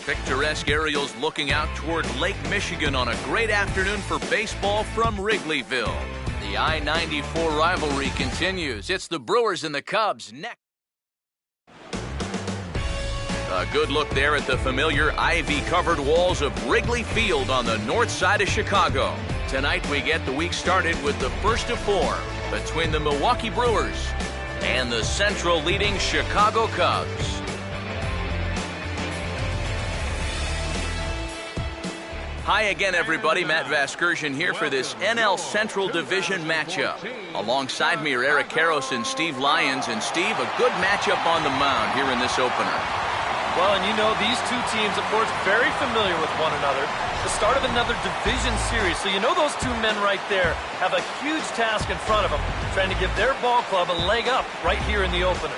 Picturesque aerials looking out toward Lake Michigan on a great afternoon for baseball from Wrigleyville. The I-94 rivalry continues. It's the Brewers and the Cubs next. A good look there at the familiar ivy-covered walls of Wrigley Field on the north side of Chicago. Tonight we get the week started with the first of four between the Milwaukee Brewers and the Central leading Chicago Cubs. Hi again, everybody. Matt Vasgersian here for this NL Central Division matchup. Alongside me are Eric Karros and Steve Lyons. And Steve, a good matchup on the mound here in this opener. Well, and you know, these two teams, of course, very familiar with one another. The start of another division series. So you know those two men right there have a huge task in front of them, trying to give their ball club a leg up right here in the opener.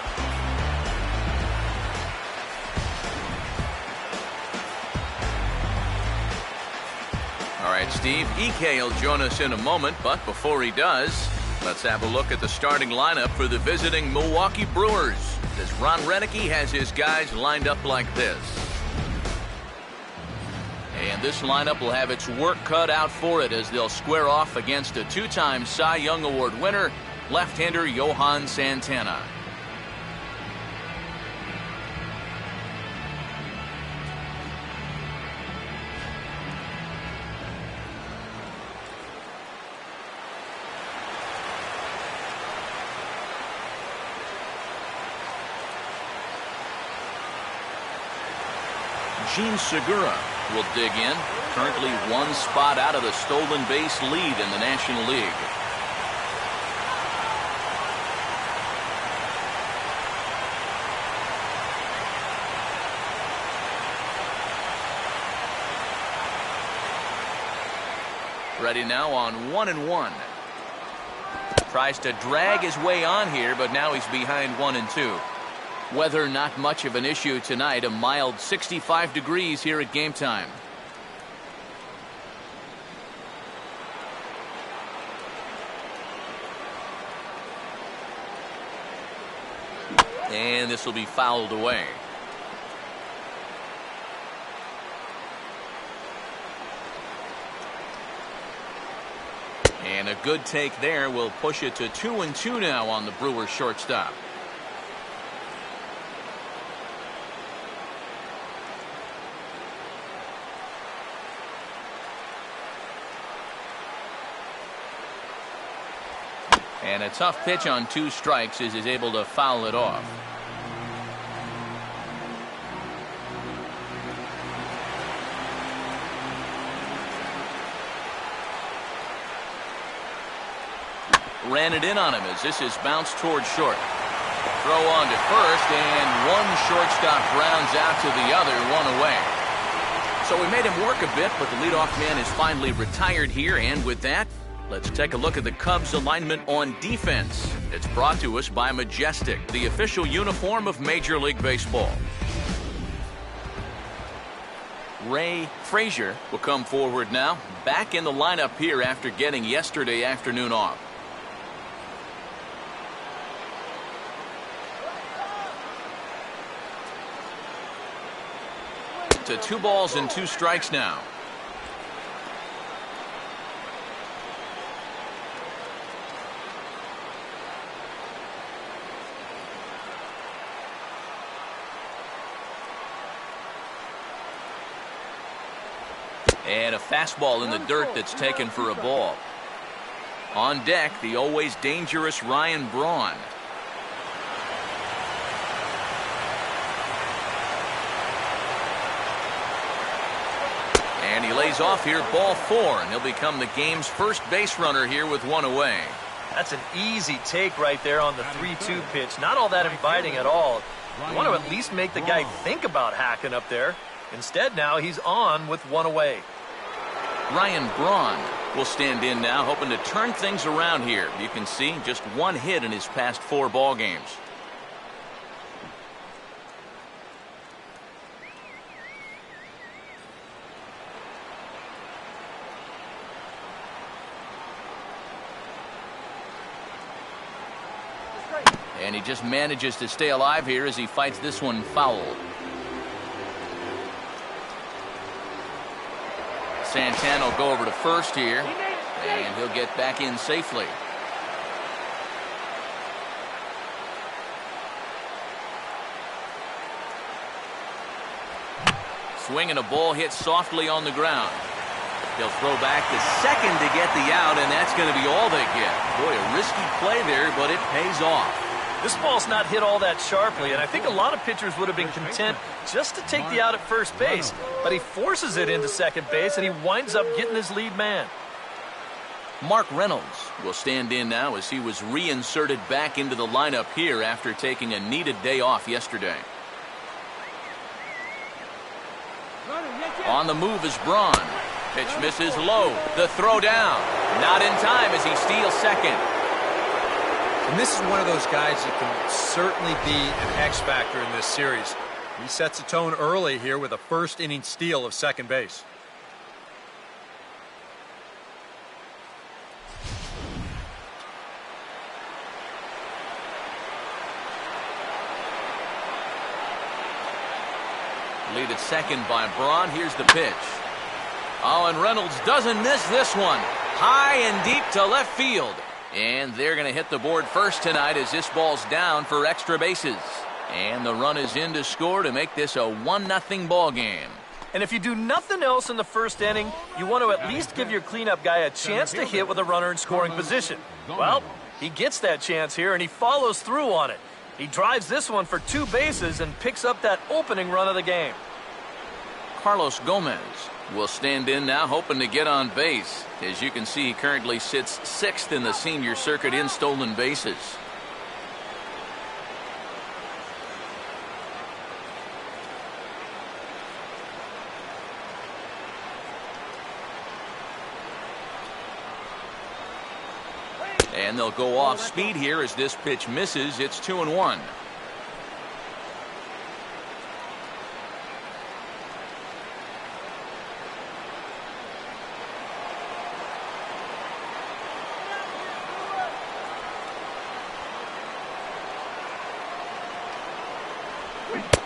All right, Steve, EK will join us in a moment, but before he does, let's have a look at the starting lineup for the visiting Milwaukee Brewers, as Ron Renneke has his guys lined up like this. And this lineup will have its work cut out for it as they'll square off against a two-time Cy Young Award winner, left-hander Johan Santana. Gene Segura will dig in, currently one spot out of the stolen base lead in the National League. Ready now on 1-1. Tries to drag his way on here, but now he's behind 1-2. Weather not much of an issue tonight, a mild 65 degrees here at game time. And this will be fouled away. And a good take there will push it to 2-2 now on the Brewers shortstop. And a tough pitch on 2 strikes as he's able to foul it off. Ran it in on him as this is bounced toward short. Throw on to first, and one shortstop rounds out to the other, one away. So we made him work a bit, but the leadoff man is finally retired here, and with that, let's take a look at the Cubs alignment on defense. It's brought to us by Majestic, the official uniform of Major League Baseball. Ray Frazier will come forward now, back in the lineup here after getting yesterday afternoon off. To 2 balls and 2 strikes now. And a fastball in the dirt that's taken for a ball. On deck, the always dangerous Ryan Braun. And he lays off here, ball 4, and he'll become the game's first base runner here with 1 away. That's an easy take right there on the 3-2 pitch. Not all that inviting at all. You want to at least make the guy think about hacking up there. Instead, now he's on with 1 away. Ryan Braun will stand in now, hoping to turn things around here. You can see just 1 hit in his past 4 ball games. And he just manages to stay alive here as he fights this one foul. Santana will go over to first here, and he'll get back in safely. Swinging a ball hit softly on the ground. He'll throw back to second to get the out, and that's going to be all they get. Boy, a risky play there, but it pays off. This ball's not hit all that sharply, and I think a lot of pitchers would have been content just to take the out at first base. But he forces it into second base, and he winds up getting his lead man. Mark Reynolds will stand in now as he was reinserted back into the lineup here after taking a needed day off yesterday. On the move is Braun. Pitch misses low. The throw down. Not in time as he steals second. And this is one of those guys that can certainly be an X factor in this series. He sets a tone early here with a first inning steal of second base. Lead at second by Braun. Here's the pitch. Oh, and Reynolds doesn't miss this one. High and deep to left field. And they're going to hit the board first tonight as this ball's down for extra bases. And the run is in to score to make this a 1-0 ball game. And if you do nothing else in the first inning, you want to at least give your cleanup guy a chance to hit with a runner in scoring position. Well, he gets that chance here, and he follows through on it. He drives this one for 2 bases and picks up that opening run of the game. Carlos Gomez will stand in now, hoping to get on base. As you can see, he currently sits 6th in the senior circuit in stolen bases. And they'll go off speed here as this pitch misses. It's 2-1.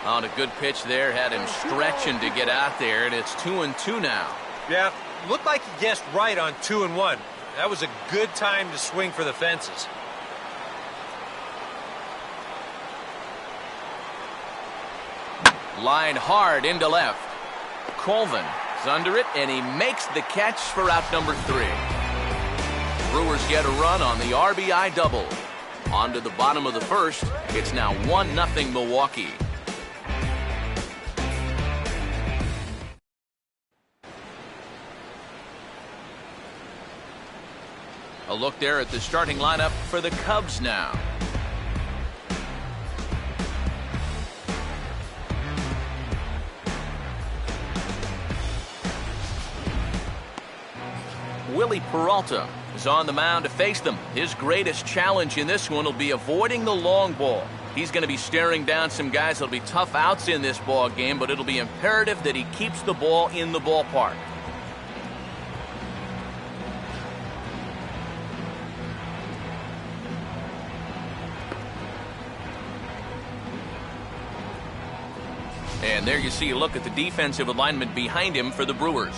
On a good pitch there, had him stretching to get out there, and it's 2-2 now. Yeah, looked like he guessed right on 2-1. That was a good time to swing for the fences. Line hard into left. Colvin is under it, and he makes the catch for out number 3. Brewers get a run on the RBI double. On to the bottom of the first. It's now 1-0 Milwaukee. A look there at the starting lineup for the Cubs now. Willie Peralta is on the mound to face them. His greatest challenge in this one will be avoiding the long ball. He's going to be staring down some guys that'll be tough outs in this ball game, but it'll be imperative that he keeps the ball in the ballpark. And there you see a look at the defensive alignment behind him for the Brewers.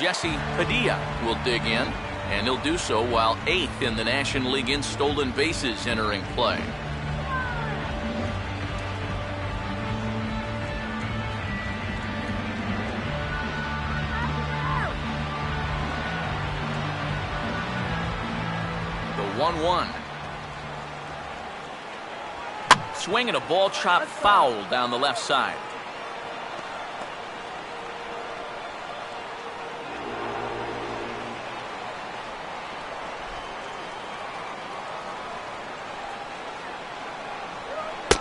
Jesse Padilla will dig in, and he'll do so while 8th in the National League in stolen bases entering play. The 1-1. Swinging a ball chopped foul down the left side.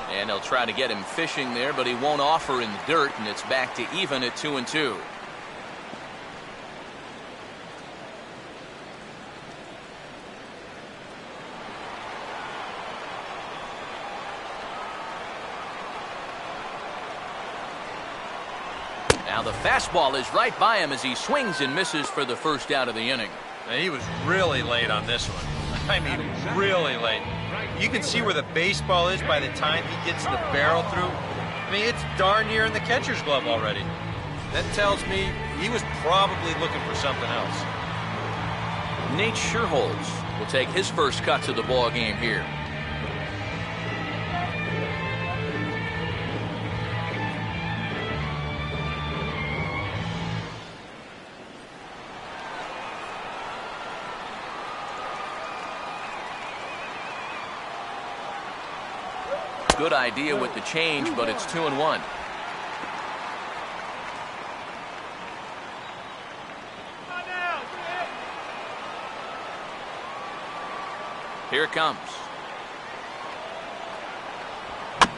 And they'll try to get him fishing there, but he won't offer in the dirt, and it's back to even at 2-2. Now the fastball is right by him as he swings and misses for the first out of the inning. Now, he was really late on this one. I mean, really late. You can see where the baseball is by the time he gets the barrel through. I mean, it's darn near in the catcher's glove already. That tells me he was probably looking for something else. Nate Sherholz will take his first cut to the ball game here. Good idea with the change, but it's 2-1. Here it comes.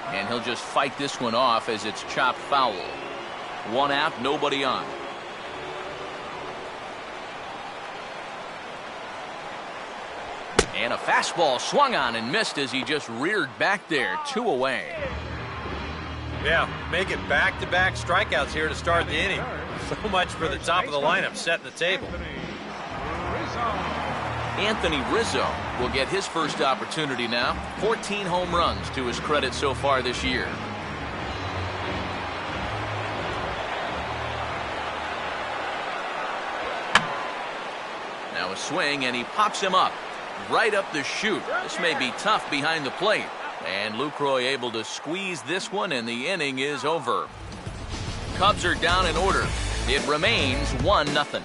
And he'll just fight this one off as it's chopped foul. 1 out, nobody on. And a fastball swung on and missed as he just reared back there. 2 away. Yeah, make it back-to-back strikeouts here to start the inning. So much for the top of the lineup setting the table. Anthony Rizzo will get his first opportunity now. 14 home runs to his credit so far this year. Now a swing, and he pops him up. Right up the chute. This may be tough behind the plate. And Lucroy able to squeeze this one, and the inning is over. Cubs are down in order. It remains 1-0.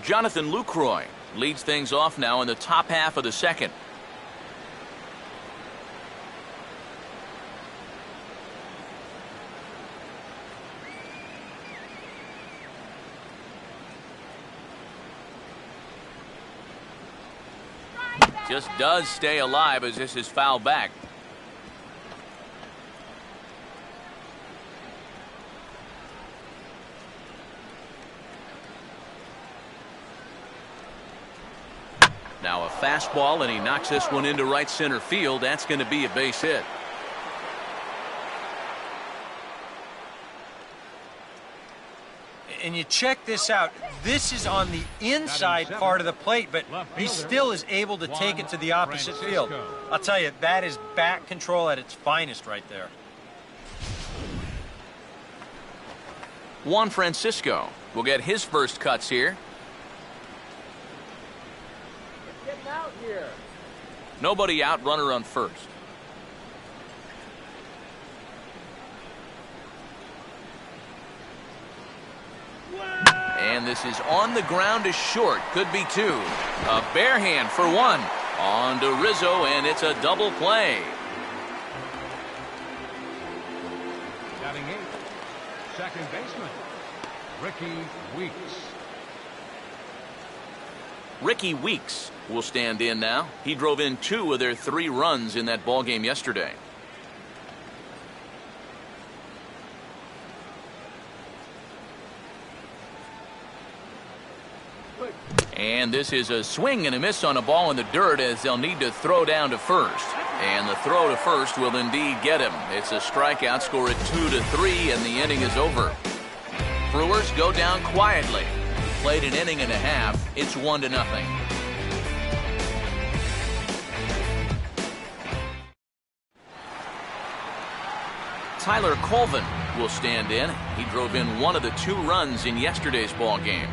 Jonathan Lucroy leads things off now in the top half of the second. Just does stay alive as this is fouled back. Now a fastball, and he knocks this one into right center field. That's going to be a base hit. And you check this out. This is on the inside part of the plate, but he still is able to take it to the opposite field. I'll tell you, that is bat control at its finest right there. Juan Francisco will get his first cuts here. Getting out here. Nobody out, runner on first. And this is on the ground to short. Could be 2. A bare hand for 1. On to Rizzo, and it's a double play. Batting 8, second baseman, Ricky Weeks. Ricky Weeks will stand in now. He drove in 2 of their 3 runs in that ball game yesterday. And this is a swing and a miss on a ball in the dirt as they'll need to throw down to first. And the throw to first will indeed get him. It's a strikeout, score at 2-3, and the inning is over. Brewers go down quietly. Played an inning and a half. It's 1-0. Tyler Colvin will stand in. He drove in 1 of the 2 runs in yesterday's ball game.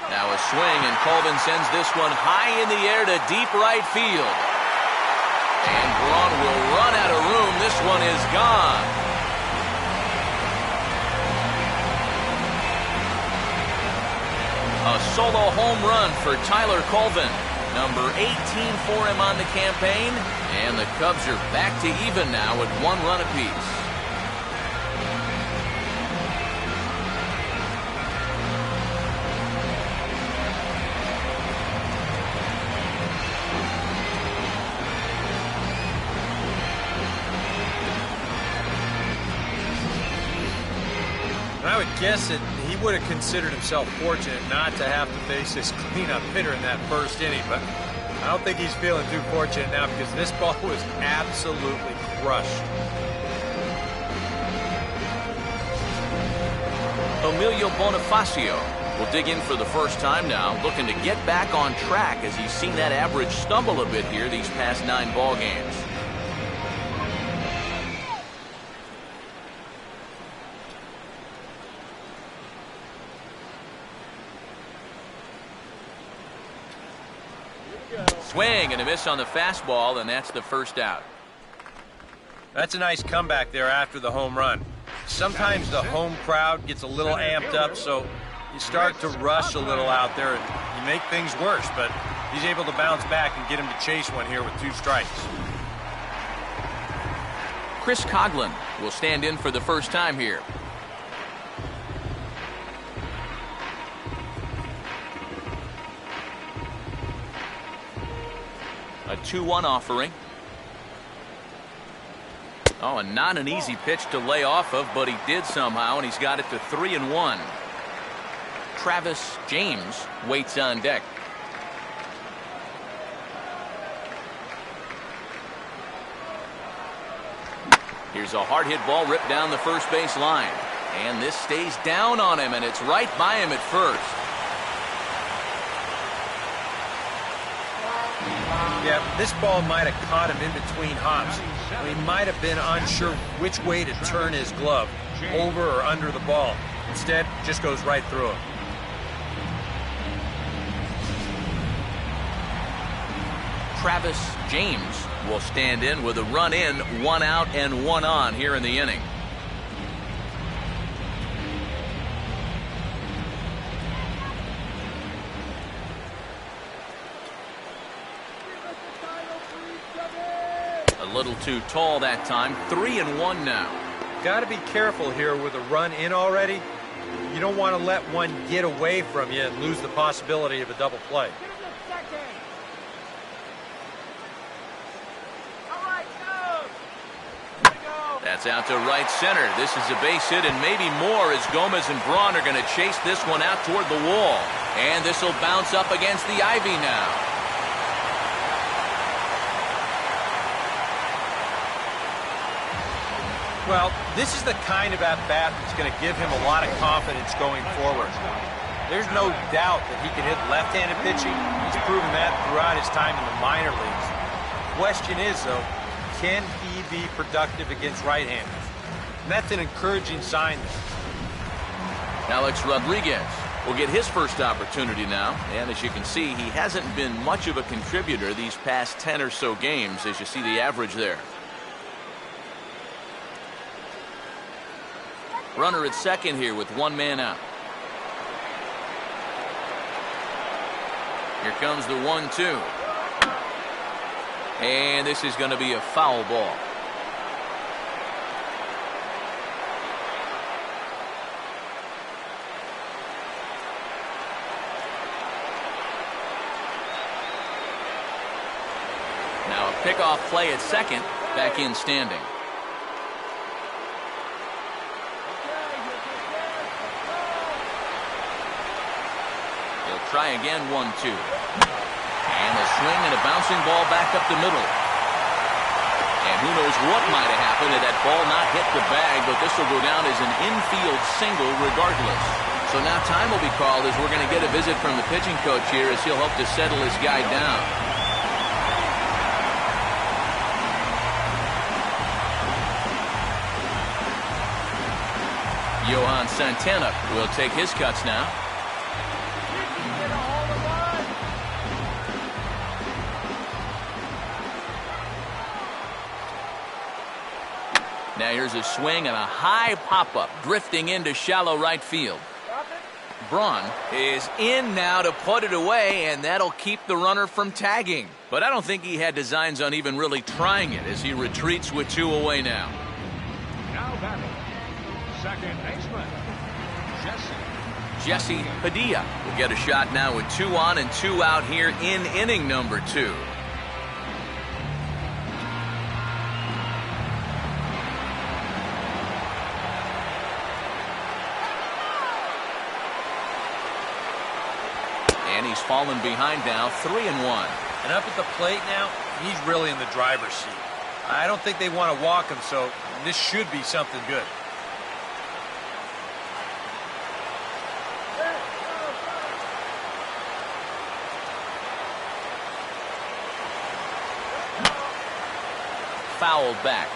Now a swing, and Colvin sends this one high in the air to deep right field. And Braun will run out of room. This one is gone. A solo home run for Tyler Colvin. Number 18 for him on the campaign. And the Cubs are back to even now with 1 run apiece. And I would guess that he would have considered himself fortunate not to have to face this cleanup hitter in that first inning, but I don't think he's feeling too fortunate now because this ball was absolutely crushed. Emilio Bonifacio will dig in for the first time now, looking to get back on track as he's seen that average stumble a bit here these past 9 ball games. Swing and a miss on the fastball, and that's the first out. That's a nice comeback there after the home run. Sometimes the home crowd gets a little amped up, so you start to rush a little out there and you make things worse, but he's able to bounce back and get him to chase one here with 2 strikes. Chris Coughlin will stand in for the first time here. A 2-1 offering. Oh, and not an easy pitch to lay off of, but he did somehow, and he's got it to 3-1. Travis James waits on deck. Here's a hard hit ball ripped down the first base line. And this stays down on him, and it's right by him at first. Yeah, this ball might have caught him in between hops. He might have been unsure which way to turn his glove, over or under the ball. Instead, just goes right through him. Travis James will stand in with a run in, 1 out and 1 on here in the inning. A little too tall that time. 3-1 now. Got to be careful here with a run in already. You don't want to let one get away from you and lose the possibility of a double play. That's out to right center. This is a base hit and maybe more as Gomez and Braun are going to chase this one out toward the wall. And this will bounce up against the ivy now. Well, this is the kind of at-bat that's going to give him a lot of confidence going forward. There's no doubt that he can hit left-handed pitching. He's proven that throughout his time in the minor leagues. The question is, though, can he be productive against right-handers? And that's an encouraging sign there. Alex Rodriguez will get his first opportunity now. And as you can see, he hasn't been much of a contributor these past 10 or so games, as you see the average there. Runner at second here with 1 man out. Here comes the 1-2. And this is going to be a foul ball. Now a pickoff play at second, back in standing. He'll try again, 1-2. And a swing and a bouncing ball back up the middle. And who knows what might have happened had that ball not hit the bag, but this will go down as an infield single regardless. So now time will be called as we're going to get a visit from the pitching coach here as he'll hope to settle his guy down. Johan Santana will take his cuts now. Now here's a swing and a high pop-up drifting into shallow right field. Braun is in now to put it away, and that'll keep the runner from tagging. But I don't think he had designs on even really trying it as he retreats with 2 away now. Now batting, second baseman, Jesse Padilla will get a shot now with 2 on and 2 out here in inning number 2. he's fallen behind now, 3-1. And up at the plate now, he's really in the driver's seat. I don't think they want to walk him, so this should be something good. Fouled back.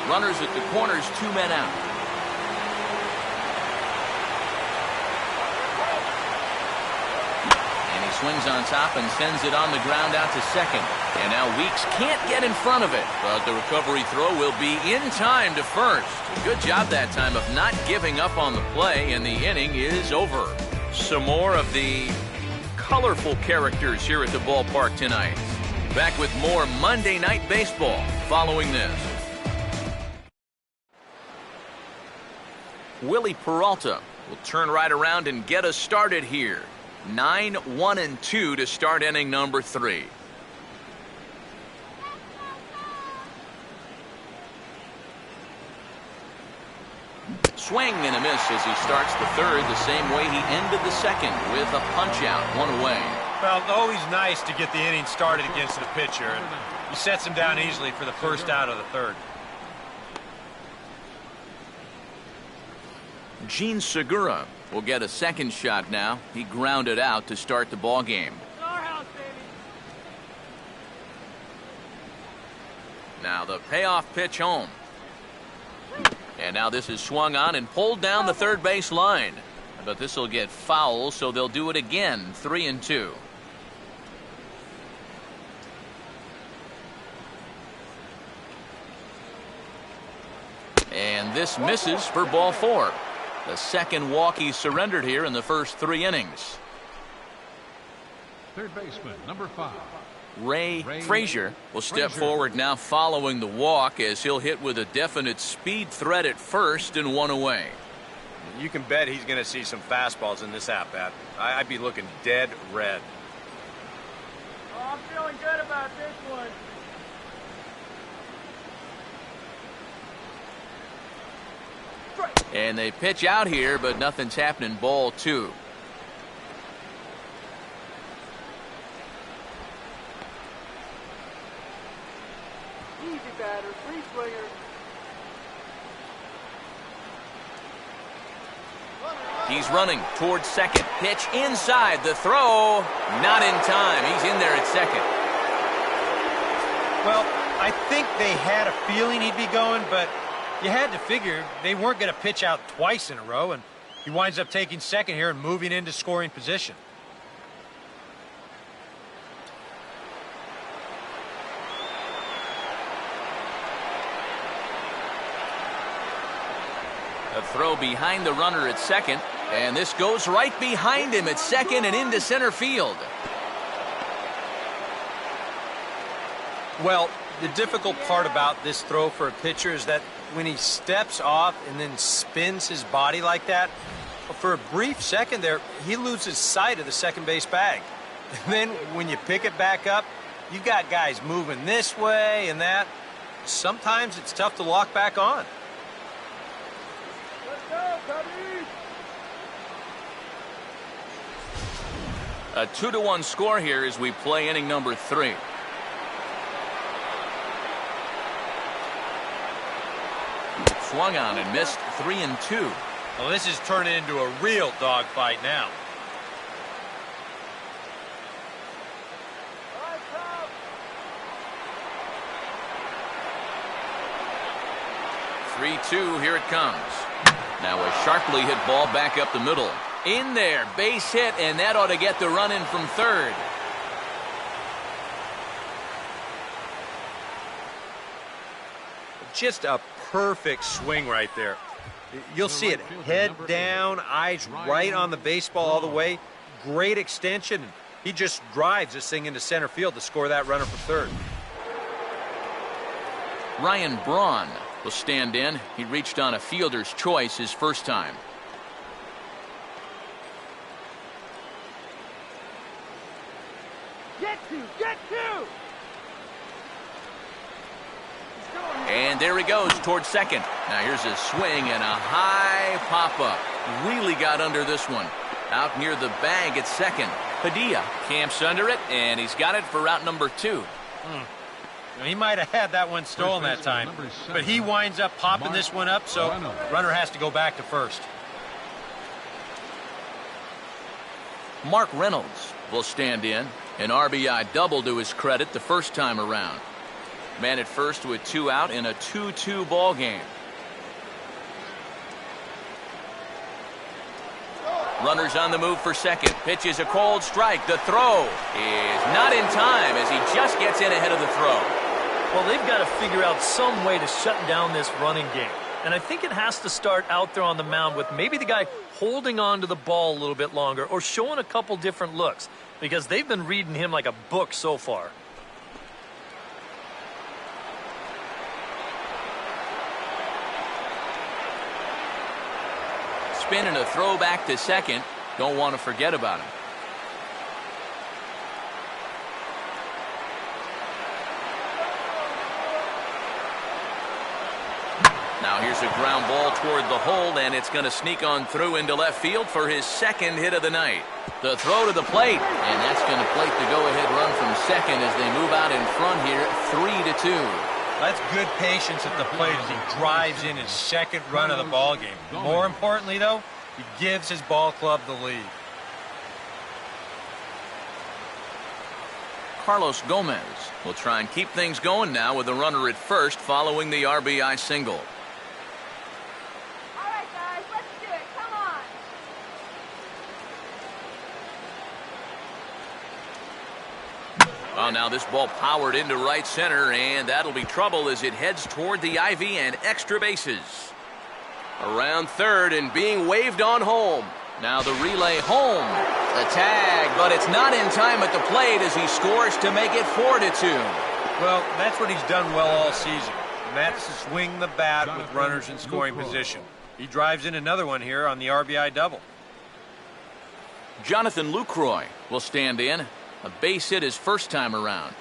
Runners at the corners, 2 men out. And he swings on top and sends it on the ground out to second. And now Weeks can't get in front of it, but the recovery throw will be in time to first. Good job that time of not giving up on the play, and the inning is over. Some more of the colorful characters here at the ballpark tonight. Back with more Monday Night Baseball following this. Willie Peralta will turn right around and get us started here. 9-1-2 to start inning number 3. Swing and a miss as he starts the third the same way he ended the second, with a punch out, 1 away. Well, always nice to get the inning started against the pitcher, and he sets him down easily for the first out of the third. Gene Segura will get a second shot now. He grounded out to start the ball game. Now the payoff pitch home. And now this is swung on and pulled down the third base line. But this will get foul, so they'll do it again. 3-2. And this misses for ball 4. The second walk he surrendered here in the first 3 innings. Third baseman, number 5. Ray Frazier will step forward now following the walk, as he'll hit with a definite speed threat at first and 1 away. You can bet he's going to see some fastballs in this at-bat. I'd be looking dead red. Oh, I'm feeling good about this one. And they pitch out here, but nothing's happening. Ball 2. Easy batter, 3 swingers. He's running towards second. Pitch inside. The throw, not in time. He's in there at second. Well, I think they had a feeling he'd be going, but you had to figure they weren't going to pitch out twice in a row, and he winds up taking second here and moving into scoring position. A throw behind the runner at second, and this goes right behind him at second and into center field. Well, the difficult part about this throw for a pitcher is that when he steps off and then spins his body like that, for a brief second there, he loses sight of the second base bag. And then when you pick it back up, you got guys moving this way and that. Sometimes it's tough to lock back on. Let's go, Cubby! A 2-1 score here as we play inning number 3. Swung on and missed. 3-2. Well, this is turning into a real dogfight now. 3-2, here it comes. Now a sharply hit ball back up the middle. In there, base hit, and that ought to get the run in from third. Just a perfect swing right there. You'll see it head down, eyes right on the baseball all the way. Great extension. He just drives this thing into center field to score that runner for third. Ryan Braun will stand in. He reached on a fielder's choice his first time. Get to! And there he goes towards second. Now here's a swing and a high pop-up. Really got under this one. Out near the bag at second. Padilla camps under it, and he's got it for out number 2. He might have had that one stolen that time, but he winds up popping this one up, so runner has to go back to first. Mark Reynolds will stand in. An RBI double to his credit the first time around. Man at first with 2 out in a 2-2 ball game. Runners on the move for second. Pitch is a cold strike. The throw is not in time as he just gets in ahead of the throw. Well, they've got to figure out some way to shut down this running game. And I think it has to start out there on the mound with maybe the guy holding on to the ball a little bit longer or showing a couple different looks, because they've been reading him like a book so far. Spin and a throw back to second. Don't want to forget about him. Now here's a ground ball toward the hole, and it's going to sneak on through into left field for his second hit of the night. The throw to the plate, and that's going to plate the go-ahead run from second as they move out in front here, 3-2. That's good patience at the plate as he drives in his second run of the ball game. More importantly, though, he gives his ball club the lead. Carlos Gomez will try and keep things going now with a runner at first following the RBI single. All right, guys, let's do it. Come on. Well, now this ball powered into right center, and that'll be trouble as it heads toward the ivy and extra bases. Around third and being waved on home. Now the relay home. The tag, but it's not in time at the plate as he scores to make it 4-2. Well, that's what he's done well all season, and that's to swing the bat with runners in scoring position. He drives in another one here on the RBI double. Jonathan Lucroy will stand in. A base hit his first time around.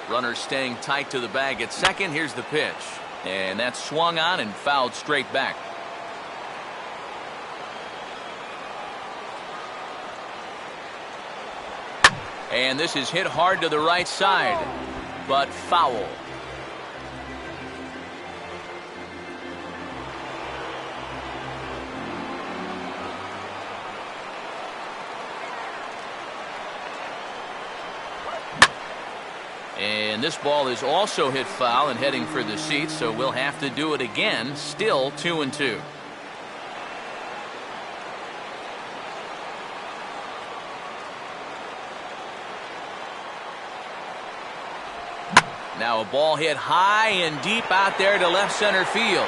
Runners staying tight to the bag at second. Here's the pitch. And that's swung on and fouled straight back. And this is hit hard to the right side, but foul. And this ball is also hit foul and heading for the seats, so we'll have to do it again. Still 2-2. Now a ball hit high and deep out there to left center field.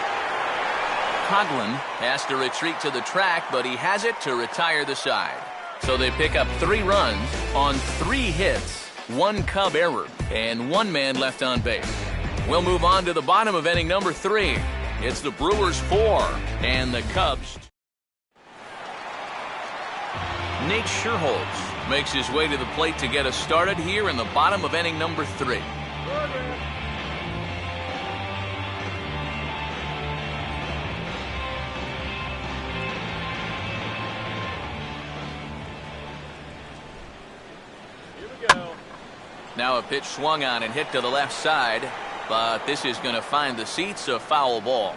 Coughlin has to retreat to the track, but he has it to retire the side. So they pick up 3 runs on 3 hits. 1 Cub error, and 1 man left on base. We'll move on to the bottom of inning number 3. It's the Brewers 4 and the Cubs. Nate Scherholz makes his way to the plate to get us started here in the bottom of inning number 3. Now a pitch swung on and hit to the left side, but this is going to find the seats, a foul ball.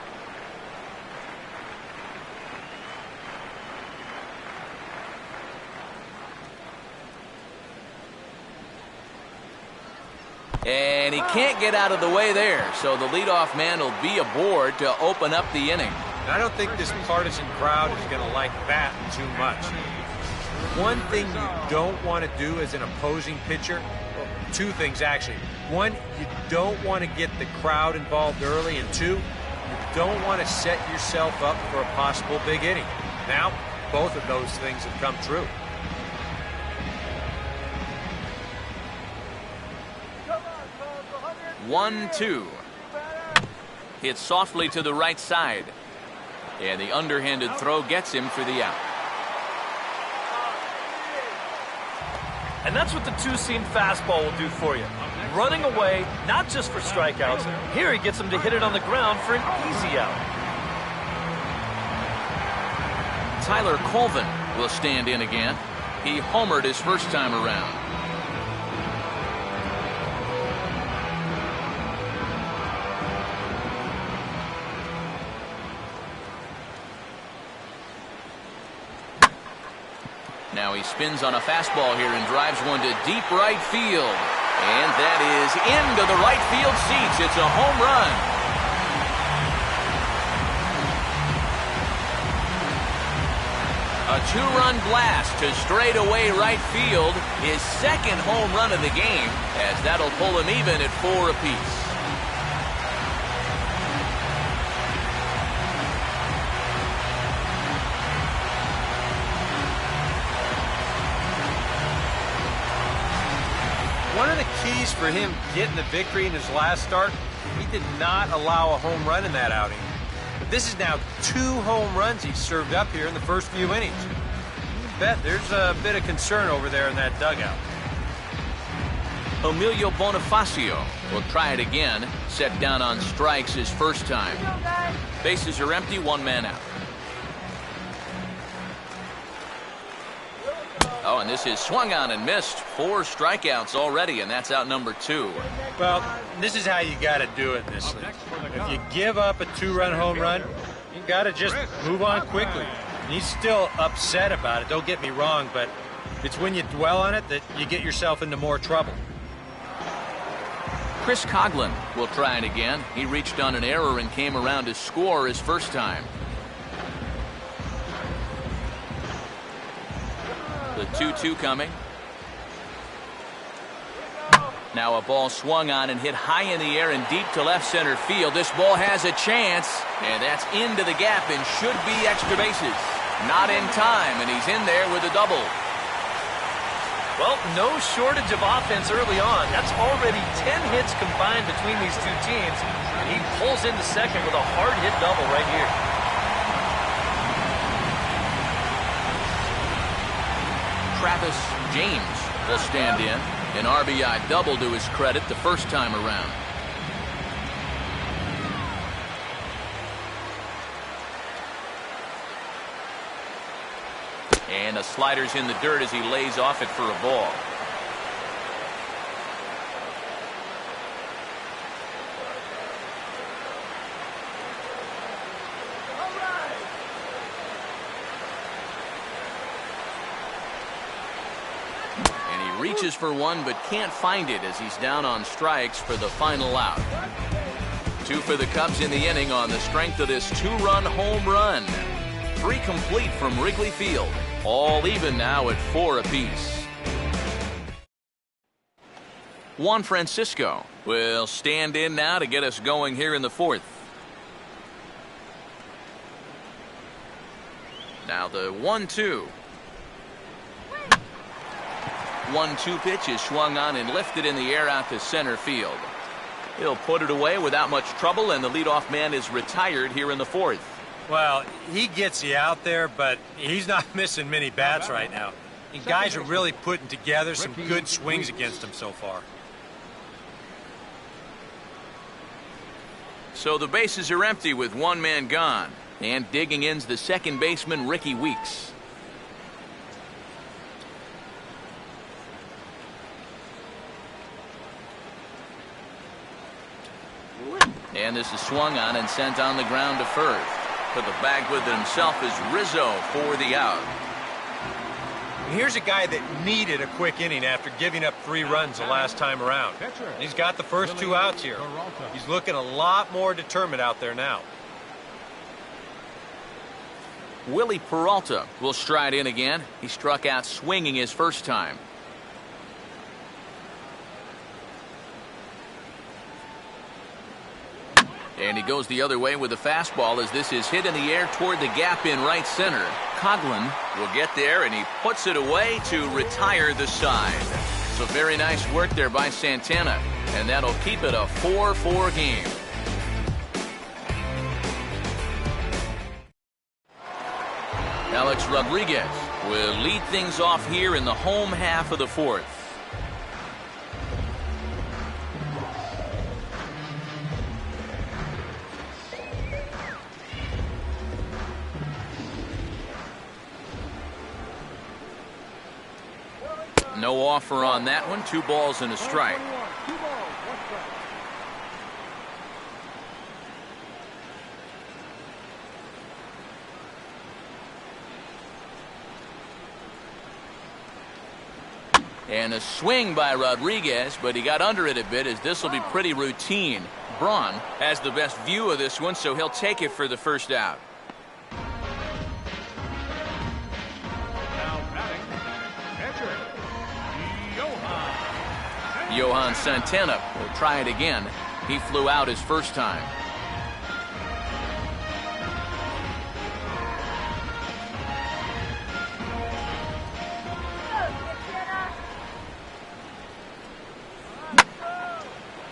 And he can't get out of the way there, so the leadoff man will be aboard to open up the inning. I don't think this partisan crowd is going to like that too much. One thing you don't want to do as an opposing pitcher, well, 2 things actually. 1, you don't want to get the crowd involved early, and 2, you don't want to set yourself up for a possible big inning. Now, both of those things have come true. One, 2. Hit softly to the right side. And the underhanded throw gets him for the out. And that's what the 2-seam fastball will do for you. Running away, not just for strikeouts. Here he gets him to hit it on the ground for an easy out. Tyler Colvin will stand in again. He homered his first time around. Now he spins on a fastball here and drives one to deep right field. And that is into the right field seats. It's a home run. A two-run blast to straightaway right field. His second home run of the game, as that'll pull him even at 4 apiece. One of the keys for him getting the victory in his last start, he did not allow a home run in that outing. But this is now 2 home runs he's served up here in the first few innings. You bet there's a bit of concern over there in that dugout. Emilio Bonifacio will try it again. Set down on strikes his first time. Bases are empty, 1 man out. Oh, and this is swung on and missed. 4 strikeouts already, and that's out number 2. Well, this is how you got to do it in this league. If you give up a 2-run home run, you got to just move on quickly. And he's still upset about it, don't get me wrong, but it's when you dwell on it that you get yourself into more trouble. Chris Coughlin will try it again. He reached on an error and came around to score his first time. The 2-2 coming. Now a ball swung on and hit high in the air and deep to left center field. This ball has a chance, and that's into the gap and should be extra bases. Not in time, and he's in there with a double. Well, no shortage of offense early on. That's already 10 hits combined between these two teams, and he pulls into second with a hard-hit double right here. Travis James will stand in. An RBI double to his credit the first time around. And a slider's in the dirt as he lays off it for a ball. Reaches for one but can't find it as he's down on strikes for the final out. 2 for the Cubs in the inning on the strength of this 2-run home run. 3 complete from Wrigley Field. All even now at 4 apiece. Juan Francisco will stand in now to get us going here in the 4th. Now the 1-2. 1-2 pitch is swung on and lifted in the air out to center field. He'll put it away without much trouble, and the leadoff man is retired here in the 4th. Well, he gets you out there, but he's not missing many bats right now. And guys are really putting together some good swings against him so far. So the bases are empty with 1 man gone. And digging in's the second baseman, Ricky Weeks. And this is swung on and sent on the ground to first. To the bag with it himself is Rizzo for the out. Here's a guy that needed a quick inning after giving up 3 runs the last time around. He's got the first 2 outs here. He's looking a lot more determined out there now. Willie Peralta will stride in again. He struck out swinging his first time. And he goes the other way with a fastball as this is hit in the air toward the gap in right center. Coughlin will get there, and he puts it away to retire the side. So very nice work there by Santana, and that'll keep it a 4-4 game. Alex Rodriguez will lead things off here in the home half of the 4th. No offer on that one. 2 balls and a strike. 2 balls, 1 strike. And a swing by Rodriguez, but he got under it a bit, as this will be pretty routine. Braun has the best view of this one, so he'll take it for the first out. Now batting, pitcher, Johan. Johan Santana will try it again. He flew out his first time.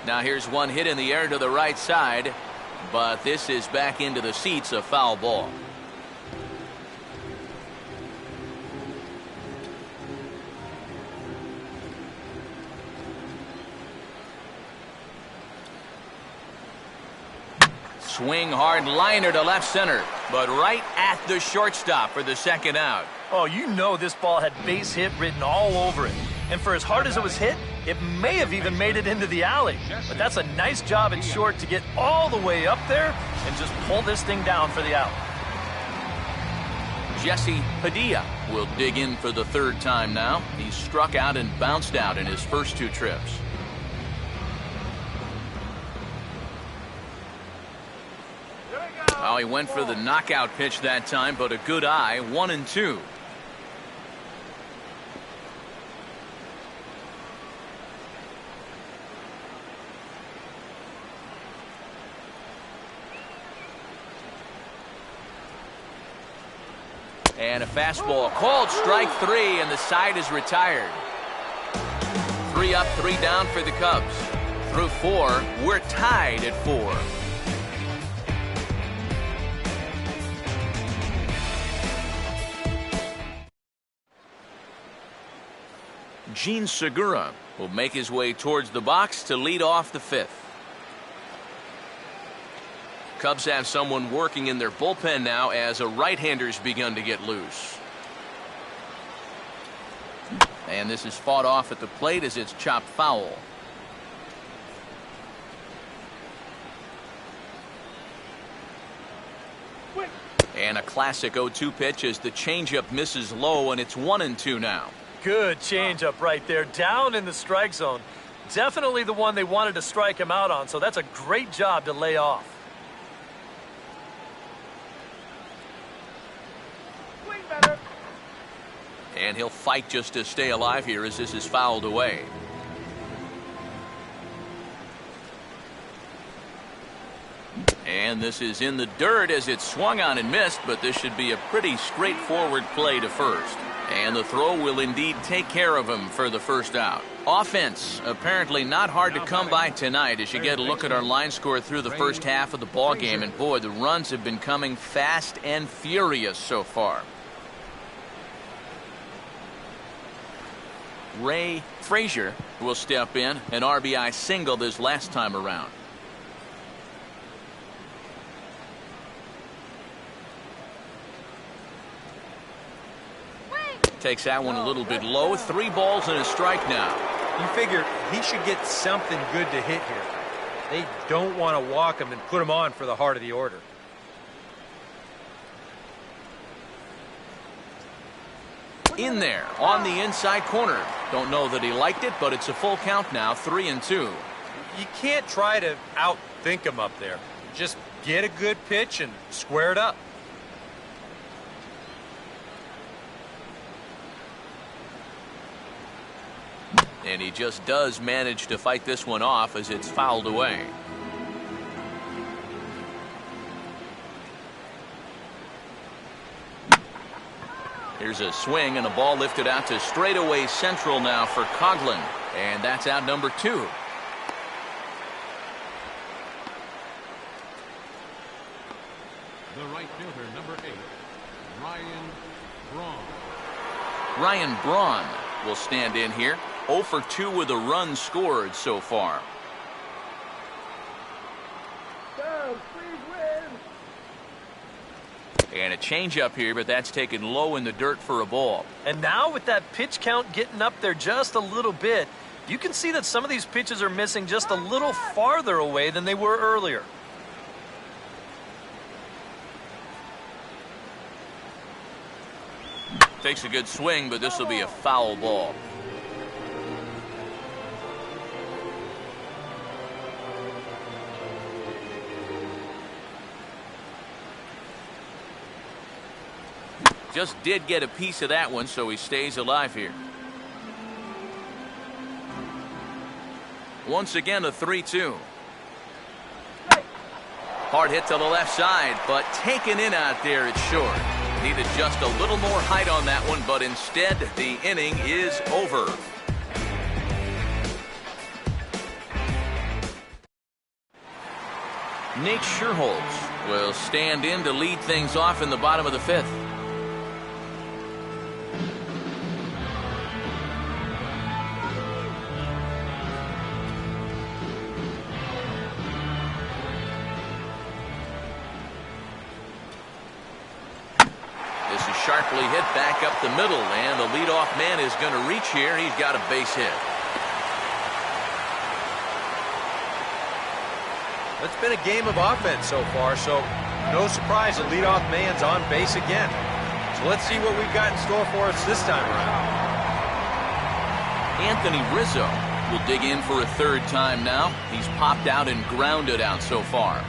Now here's one hit in the air to the right side, but this is back into the seats, a foul ball. Swing hard liner to left center, but right at the shortstop for the second out. Oh, you know this ball had base hit written all over it. And for as hard as it was hit, it may have even made it into the alley. But that's a nice job at short to get all the way up there and just pull this thing down for the out. Jesse Padilla will dig in for the 3rd time now. He struck out and bounced out in his first 2 trips. Oh, he went for the knockout pitch that time, but a good eye. 1-2. And a fastball called strike 3, and the side is retired. 3 up, 3 down for the Cubs. Through 4, we're tied at 4. Gene Segura will make his way towards the box to lead off the 5th. Cubs have someone working in their bullpen now as a right-hander's begun to get loose. And this is fought off at the plate as it's chopped foul. And a classic 0-2 pitch as the changeup misses low, and it's 1-2 now. Good changeup right there, down in the strike zone. Definitely the one they wanted to strike him out on, so that's a great job to lay off. And he'll fight just to stay alive here as this is fouled away. And this is in the dirt as it's swung on and missed, but this should be a pretty straightforward play to first. And the throw will indeed take care of him for the first out. Offense apparently not hard to come by tonight as you get a look at our line score through the first half of the ball game. And boy, the runs have been coming fast and furious so far. Ray Frazier will step in, an RBI single this last time around. Takes that one a little bit low. 3 balls and a strike now. You figure he should get something good to hit here. They don't want to walk him and put him on for the heart of the order. In there on the inside corner. Don't know that he liked it, but it's a full count now. 3-2. You can't try to outthink him up there. Just get a good pitch and square it up. And he just does manage to fight this one off as it's fouled away. Here's a swing and a ball lifted out to straightaway central now for Coughlin. And that's out number 2. The right fielder, number 8, Ryan Braun. Ryan Braun will stand in here. 0 for 2 with a run scored so far. And a changeup here, but that's taken low in the dirt for a ball. And now with that pitch count getting up there just a little bit, you can see that some of these pitches are missing just a little farther away than they were earlier. Takes a good swing, but this will be a foul ball. Just did get a piece of that one, so he stays alive here. Once again, a 3-2. Hard hit to the left side, but taken in out there, it's short. Needed just a little more height on that one, but instead, the inning is over. Nate Scherholz will stand in to lead things off in the bottom of the 5th. Sharply hit back up the middle, and the leadoff man is going to reach here. He's got a base hit. It's been a game of offense so far, so no surprise the leadoff man's on base again. So let's see what we've got in store for us this time around. Anthony Rizzo will dig in for a 3rd time now. He's popped out and grounded out so far.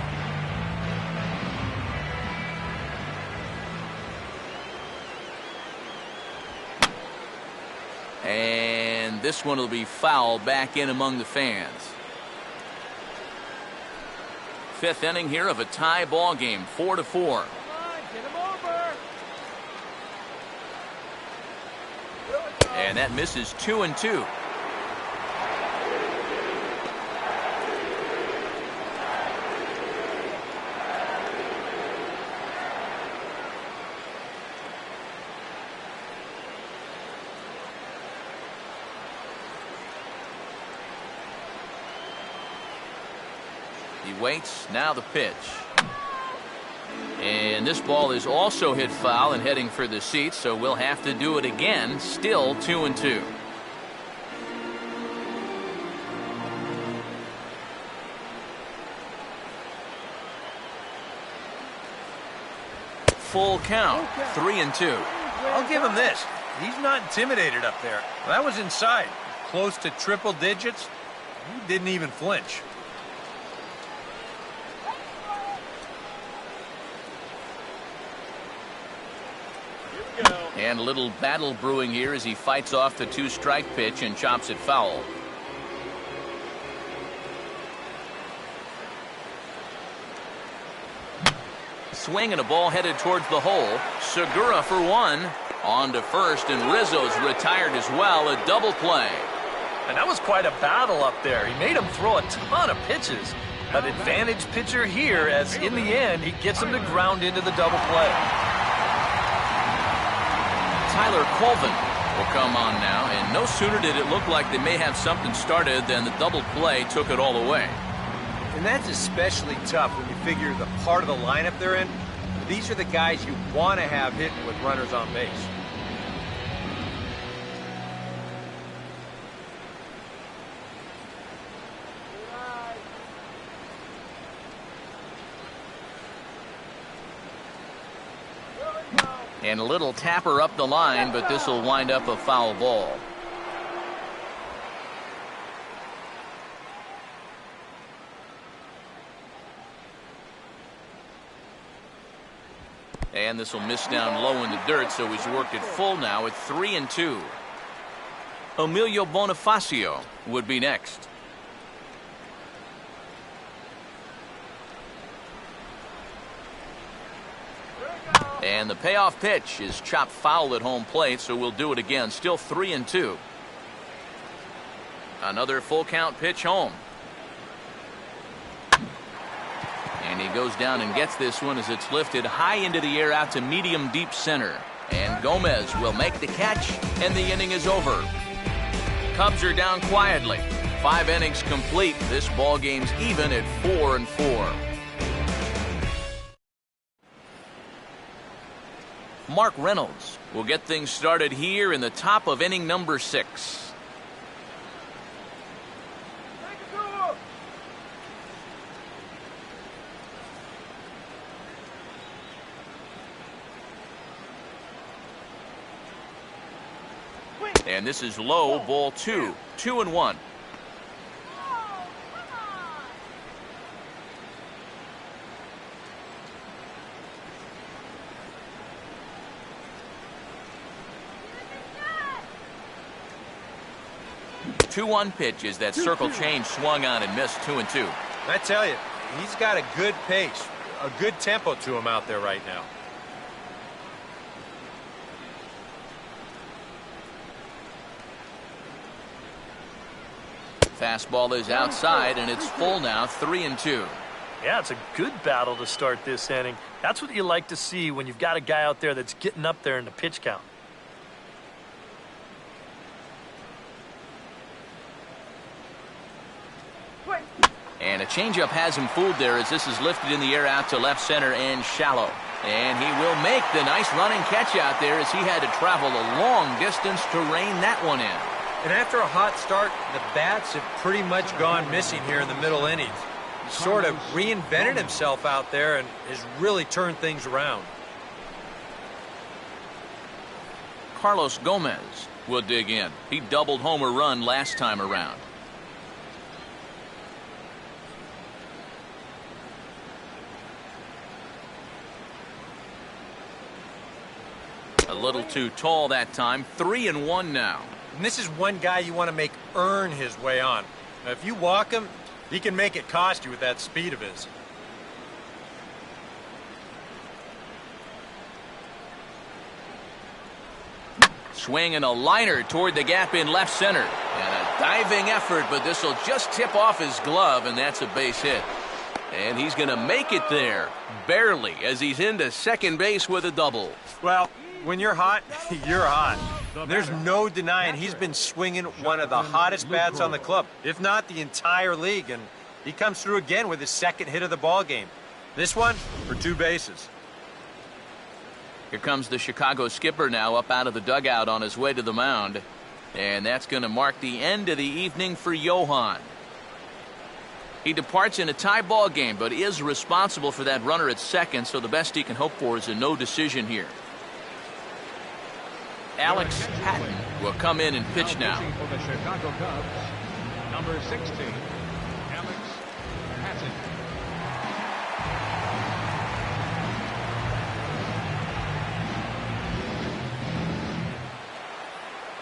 And this one will be foul back in among the fans. 5th inning here of a tie ball game, 4-4. Come on, get him over. And that misses 2-2. He waits, now the pitch. And this ball is also hit foul and heading for the seats, so we'll have to do it again. Still 2-2. Full count, 3-2. I'll give him this. He's not intimidated up there. That was inside. Close to triple digits. He didn't even flinch. And a little battle brewing here as he fights off the 2-strike pitch and chops it foul. Swing and a ball headed towards the hole. Segura for 1. On to first, and Rizzo's retired as well. A double play. And that was quite a battle up there. He made him throw a ton of pitches. An advantage pitcher here, as in the end, he gets him to ground into the double play. Tyler Colvin will come on now, and no sooner did it look like they may have something started than the double play took it all away. And that's especially tough when you figure the part of the lineup they're in. These are the guys you want to have hitting with runners on base. And a little tapper up the line, but this will wind up a foul ball. And this will miss down low in the dirt, so he's worked it full now at 3-2. Emilio Bonifacio would be next. And the payoff pitch is chopped foul at home plate, so we'll do it again. Still 3-2. Another full count pitch home. And he goes down and gets this one as it's lifted high into the air out to medium deep center. And Gomez will make the catch, and the inning is over. Cubs are down quietly. 5 innings complete. This ball game's even at 4-4. Mark Reynolds will get things started here in the top of inning number 6. And this is low, ball 2. 2-1. Two-one pitch as that circle change swung on and missed. 2-2. I tell you, he's got a good pace, a good tempo to him out there right now. Fastball is outside, and it's full now. 3-2. Yeah, it's a good battle to start this inning. That's what you like to see when you've got a guy out there that's getting up there in the pitch count. And a changeup has him fooled there as this is lifted in the air out to left center and shallow. And he will make the nice running catch out there as he had to travel a long distance to rein that one in. And after a hot start, the bats have pretty much gone missing here in the middle innings. He sort of reinvented himself out there and has really turned things around. Carlos Gomez will dig in. He doubled homer run last time around. A little too tall that time. 3-1 now. And this is one guy you want to make earn his way on. Now, if you walk him, he can make it cost you with that speed of his. Swing and a liner toward the gap in left center. And a diving effort, but this will just tip off his glove, and that's a base hit. And he's going to make it there, barely, as he's into second base with a double. Well, when you're hot, you're hot. There's no denying he's been swinging one of the hottest bats on the club, if not the entire league, and he comes through again with his second hit of the ball game. This one for 2 bases. Here comes the Chicago skipper now up out of the dugout on his way to the mound, and that's going to mark the end of the evening for Johan. He departs in a tie ball game, but is responsible for that runner at second, so the best he can hope for is a no decision here. Alex Patton will come in and pitch now. For the Chicago Cubs, number 16, Alex Patton.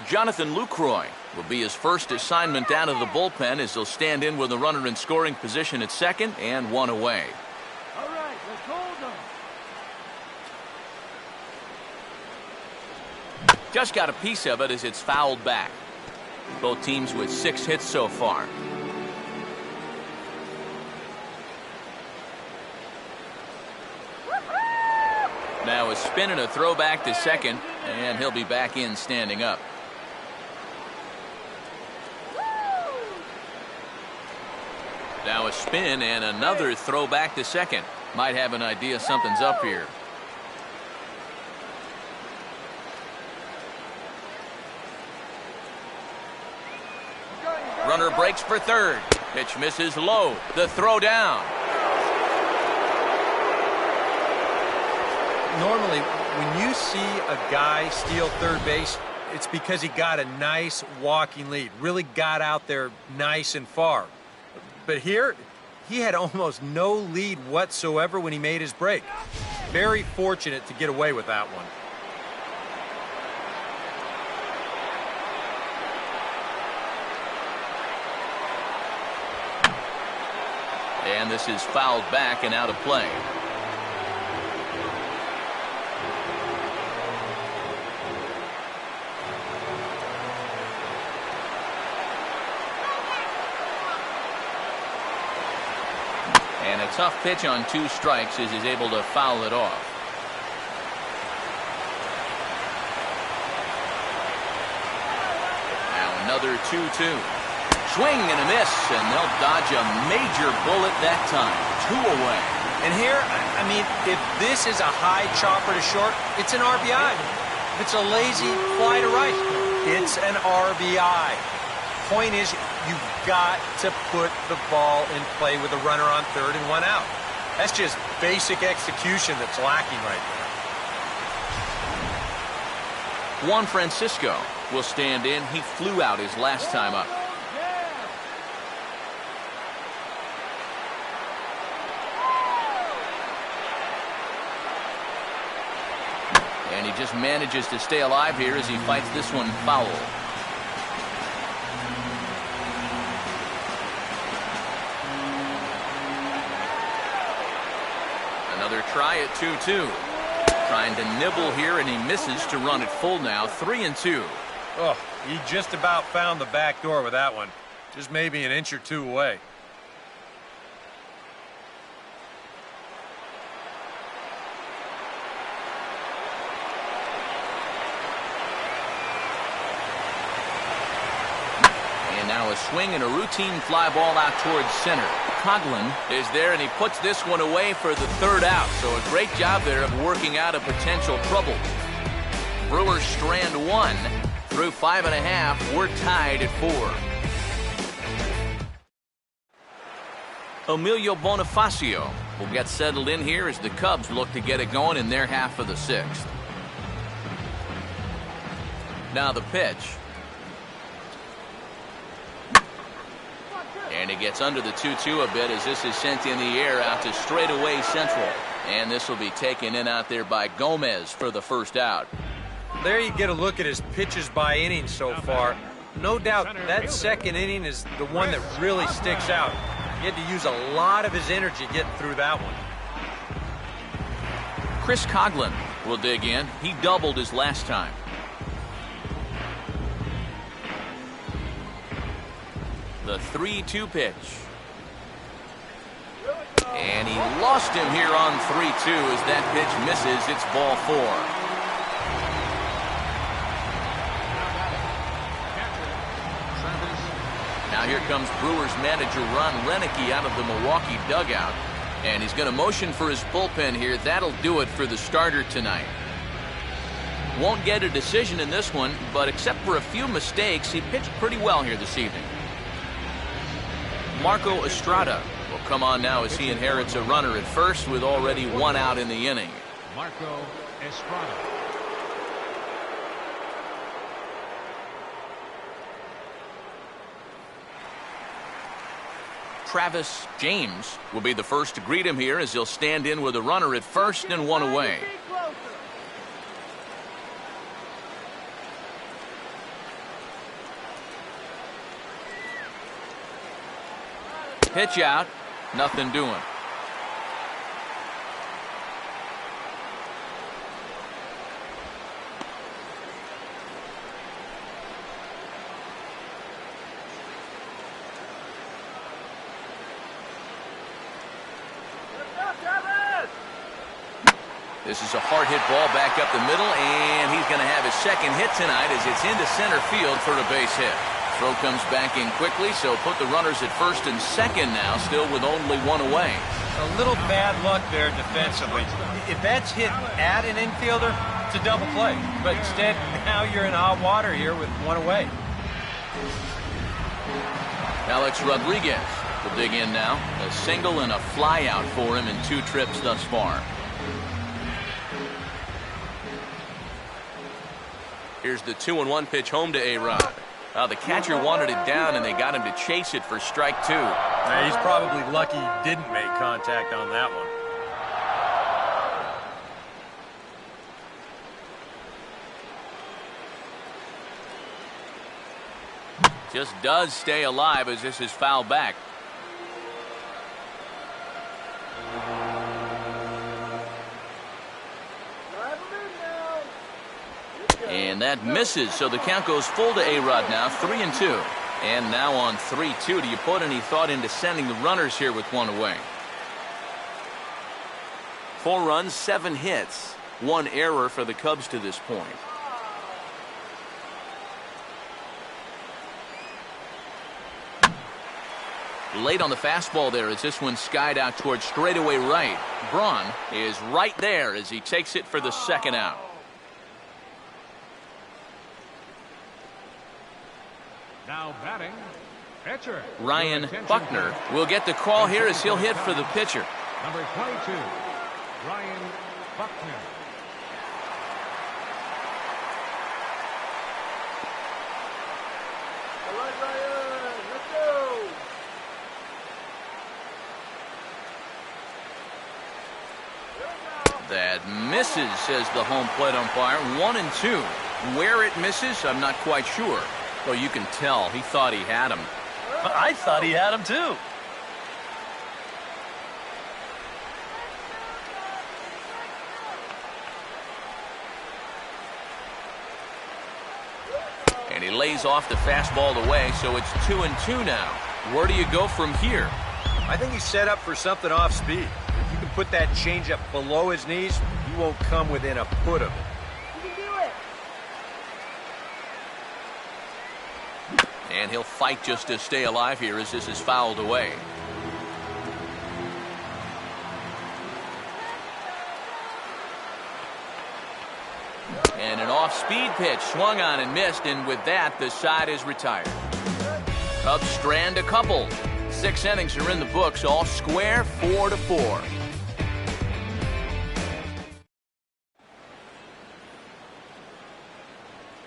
Jonathan Lucroy will be his first assignment out of the bullpen as he'll stand in with a runner in scoring position at second and 1 away. All right, let's hold them. Just got a piece of it as it's fouled back. Both teams with 6 hits so far. Now a spin and a throw back to second, and he'll be back in standing up. Now a spin and another throw back to second. Might have an idea something's up here. Runner breaks for third. Pitch misses low. The throw down. Normally, when you see a guy steal third base, it's because he got a nice walking lead. Really got out there nice and far. But here, he had almost no lead whatsoever when he made his break. Very fortunate to get away with that one. And this is fouled back and out of play. And a tough pitch on 2 strikes as he's able to foul it off. Now another 2-2. Swing and a miss, and they'll dodge a major bullet that time. 2 away. And here, I mean, if this is a high chopper to short, it's an RBI. If it's a lazy fly to right, it's an RBI. Point is, you've got to put the ball in play with a runner on third and one out. That's just basic execution that's lacking right there. Juan Francisco will stand in. He flew out his last time up. And he just manages to stay alive here as he fights this one foul. Another try at 2-2. Trying to nibble here, and he misses to run it full now. 3-2. Oh, he just about found the back door with that one. Just maybe an inch or two away. Now a swing and a routine fly ball out towards center. Coughlin is there, and he puts this one away for the third out. So a great job there of working out a potential trouble. Brewers strand one. Through 5.5, we're tied at 4. Emilio Bonifacio will get settled in here as the Cubs look to get it going in their half of the sixth. Now the pitch. And it gets under the 2-2 a bit as this is sent in the air out to straightaway central. And this will be taken in out there by Gomez for the first out. There you get a look at his pitches by inning so far. No doubt that second inning is the one that really sticks out. He had to use a lot of his energy getting through that one. Chris Coughlin will dig in. He doubled his last time. The 3-2 pitch. And he lost him here on 3-2 as that pitch misses. It's ball 4. Now here comes Brewers manager Ron Renicky out of the Milwaukee dugout. And he's going to motion for his bullpen here. That'll do it for the starter tonight. Won't get a decision in this one, but except for a few mistakes, he pitched pretty well here this evening. Marco Estrada will come on now as he inherits a runner at first with already one out in the inning. Marco Estrada. Travis James will be the first to greet him here as he'll stand in with a runner at first and one away. Pitch out, nothing doing. This is a hard hit ball back up the middle, and he's going to have his second hit tonight as it's into center field for a base hit. Throw comes back in quickly, so put the runners at first and second now, still with only one away. A little bad luck there defensively. If that's hit at an infielder, it's a double play. But instead, now you're in hot water here with one away. Alex Rodriguez will dig in now. A single and a fly out for him in 2 trips thus far. Here's the 2-1 pitch home to A-Rod. The catcher wanted it down, and they got him to chase it for strike 2. Now, he's probably lucky he didn't make contact on that one. Just does stay alive as this is fouled back. And that misses, so the count goes full to A-Rod now, 3-2. And now on 3-2, do you put any thought into sending the runners here with one away? 4 runs, 7 hits, 1 error for the Cubs to this point. Late on the fastball there as this one skied out towards straightaway right. Braun is right there as he takes it for the second out. Now batting, pitcher. Ryan Buckner will get the call here as he'll hit for the pitcher. Number 22, Ryan Buckner. That misses, says the home plate umpire. 1-2. Where it misses, I'm not quite sure. Well, you can tell he thought he had him. I thought he had him too. And he lays off the fastball away, so it's 2-2 now. Where do you go from here? I think he's set up for something off speed. If you can put that changeup below his knees, he won't come within a foot of it. You can do it. And he'll fight just to stay alive here as this is fouled away. And an off-speed pitch swung on and missed, and with that, the side is retired. Cubs strand a couple. 6 innings are in the books, all square, 4-4.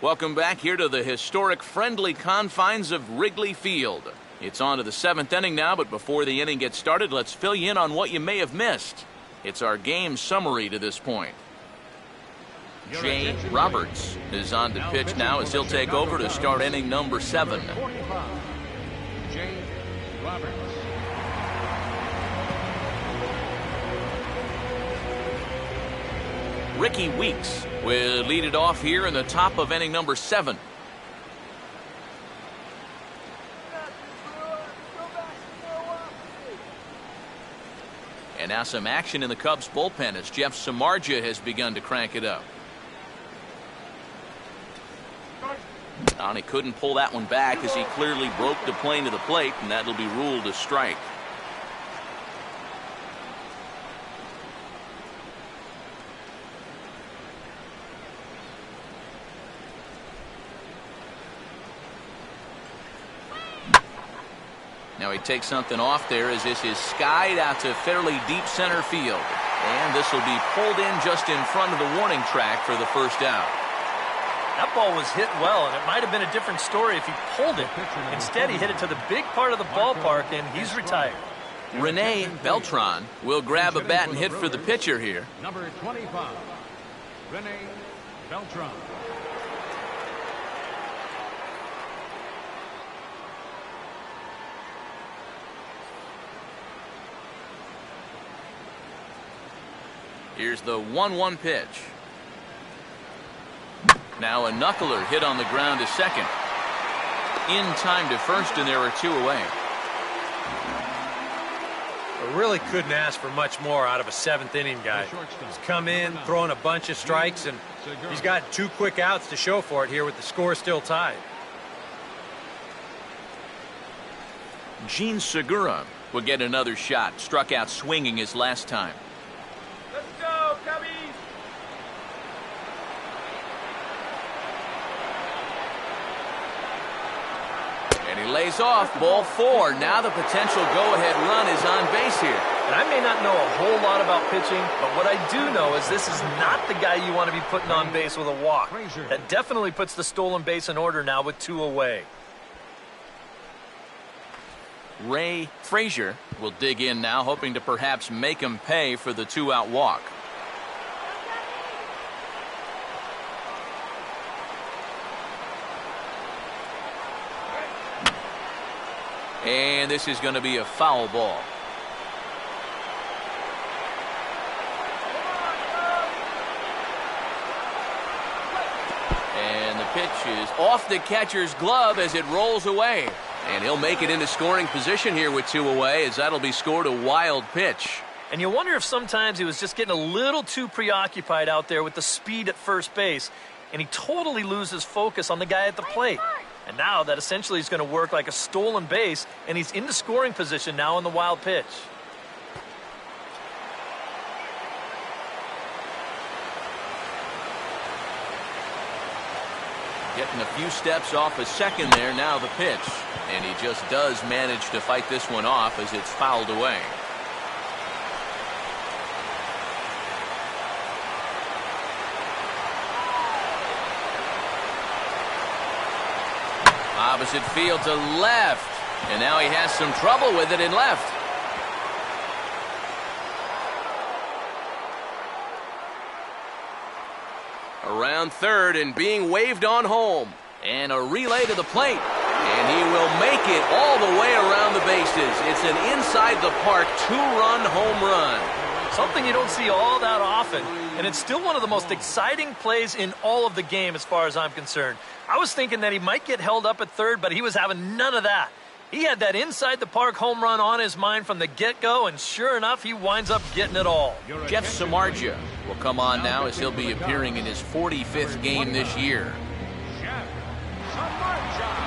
Welcome back here to the historic friendly confines of Wrigley Field. It's on to the 7th inning now, but before the inning gets started, let's fill you in on what you may have missed. It's our game summary to this point. Jay Roberts is on to pitch now as he'll take over to start inning number 7. 45, Jay Roberts. Ricky Weeks will lead it off here in the top of inning number 7. And now some action in the Cubs bullpen as Jeff Samardzija has begun to crank it up. And he couldn't pull that one back as he clearly broke the plane to the plate, and that'll be ruled a strike. Now he takes something off there as this is skied out to fairly deep center field. And this will be pulled in just in front of the warning track for the first out. That ball was hit well, and it might have been a different story if he pulled it. Instead, he hit it to the big part of the ballpark, and he's retired. Rene Beltran will grab a bat and hit for the pitcher here. Number 25, Rene Beltran. Here's the 1-1 pitch. Now a knuckler hit on the ground to second. In time to first, and there are 2 away. I really couldn't ask for much more out of a 7th inning guy. He's come in, throwing a bunch of strikes, and he's got 2 quick outs to show for it here with the score still tied. Gene Segura will get another shot. Struck out swinging his last time. Let's go, Cubbies! And he lays off, ball 4. Now the potential go-ahead run is on base here. And I may not know a whole lot about pitching, but what I do know is this is not the guy you want to be putting on base with a walk. That definitely puts the stolen base in order now with 2 away. Ray Frazier will dig in now, hoping to perhaps make him pay for the 2-out walk. And this is going to be a foul ball. And the pitch is off the catcher's glove as it rolls away. And he'll make it into scoring position here with 2 away, as that'll be scored a wild pitch. And you wonder if sometimes he was just getting a little too preoccupied out there with the speed at first base, and he totally loses focus on the guy at the plate. And now that essentially is going to work like a stolen base, and he's into scoring position now on the wild pitch. Getting a few steps off a second there, now the pitch. And he just does manage to fight this one off as it's fouled away. Opposite field to left. And now he has some trouble with it in left. Around third and being waved on home. And a relay to the plate. And he will make it all the way around the bases. It's an inside the park two-run home run. Something you don't see all that often. And it's still one of the most exciting plays in all of the game as far as I'm concerned. I was thinking that he might get held up at third, but he was having none of that. He had that inside the park home run on his mind from the get-go, and sure enough, he winds up getting it all. Jeff Samardzija will come on now as he'll be appearing in his 45th game this year. Jeff Samardzija.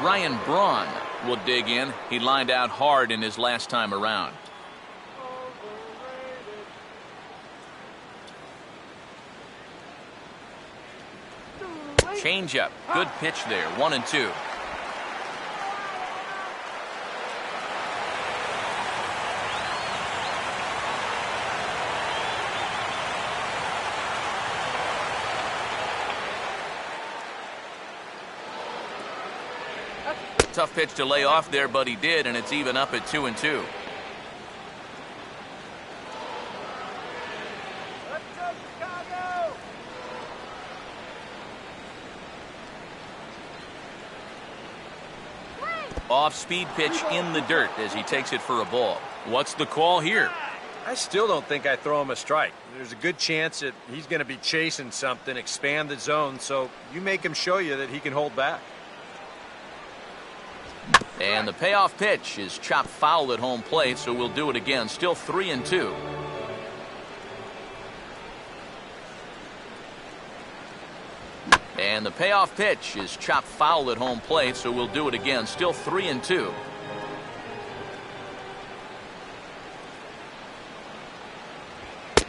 Ryan Braun will dig in. He lined out hard in his last time around. Changeup. Good pitch there. 1-2. Tough pitch to lay off there, but he did, and it's even up at 2-2. Off-speed pitch in the dirt as he takes it for a ball. What's the call here? I still don't think I throw him a strike. There's a good chance that he's going to be chasing something, expand the zone, so you make him show you that he can hold back. And the payoff pitch is chopped foul at home plate, so we'll do it again. Still 3-2. And the payoff pitch is chopped foul at home plate, so we'll do it again. Still 3-2.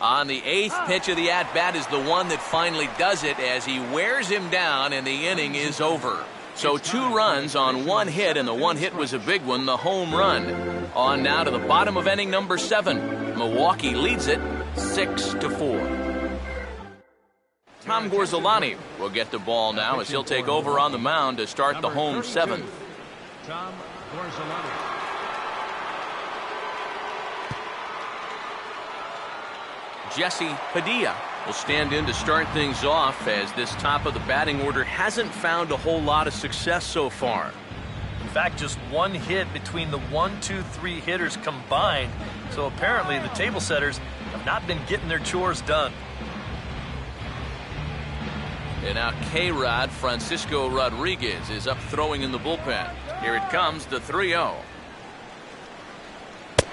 On the 8th pitch of the at-bat is the one that finally does it as he wears him down, and the inning is over. So 2 runs on 1 hit, and the 1 hit was a big one, the home run. On now to the bottom of inning number 7. Milwaukee leads it 6-4. Tom Gorzolani will get the ball now as he'll take over on the mound to start the home 7th. Tom Gorzolani. Jesse Padilla will stand in to start things off as this top of the batting order hasn't found a whole lot of success so far. In fact, just 1 hit between the 1, 2, 3 hitters combined. So apparently the table setters have not been getting their chores done. And now K-Rod Francisco Rodriguez is up throwing in the bullpen. Here it comes, the 3-0.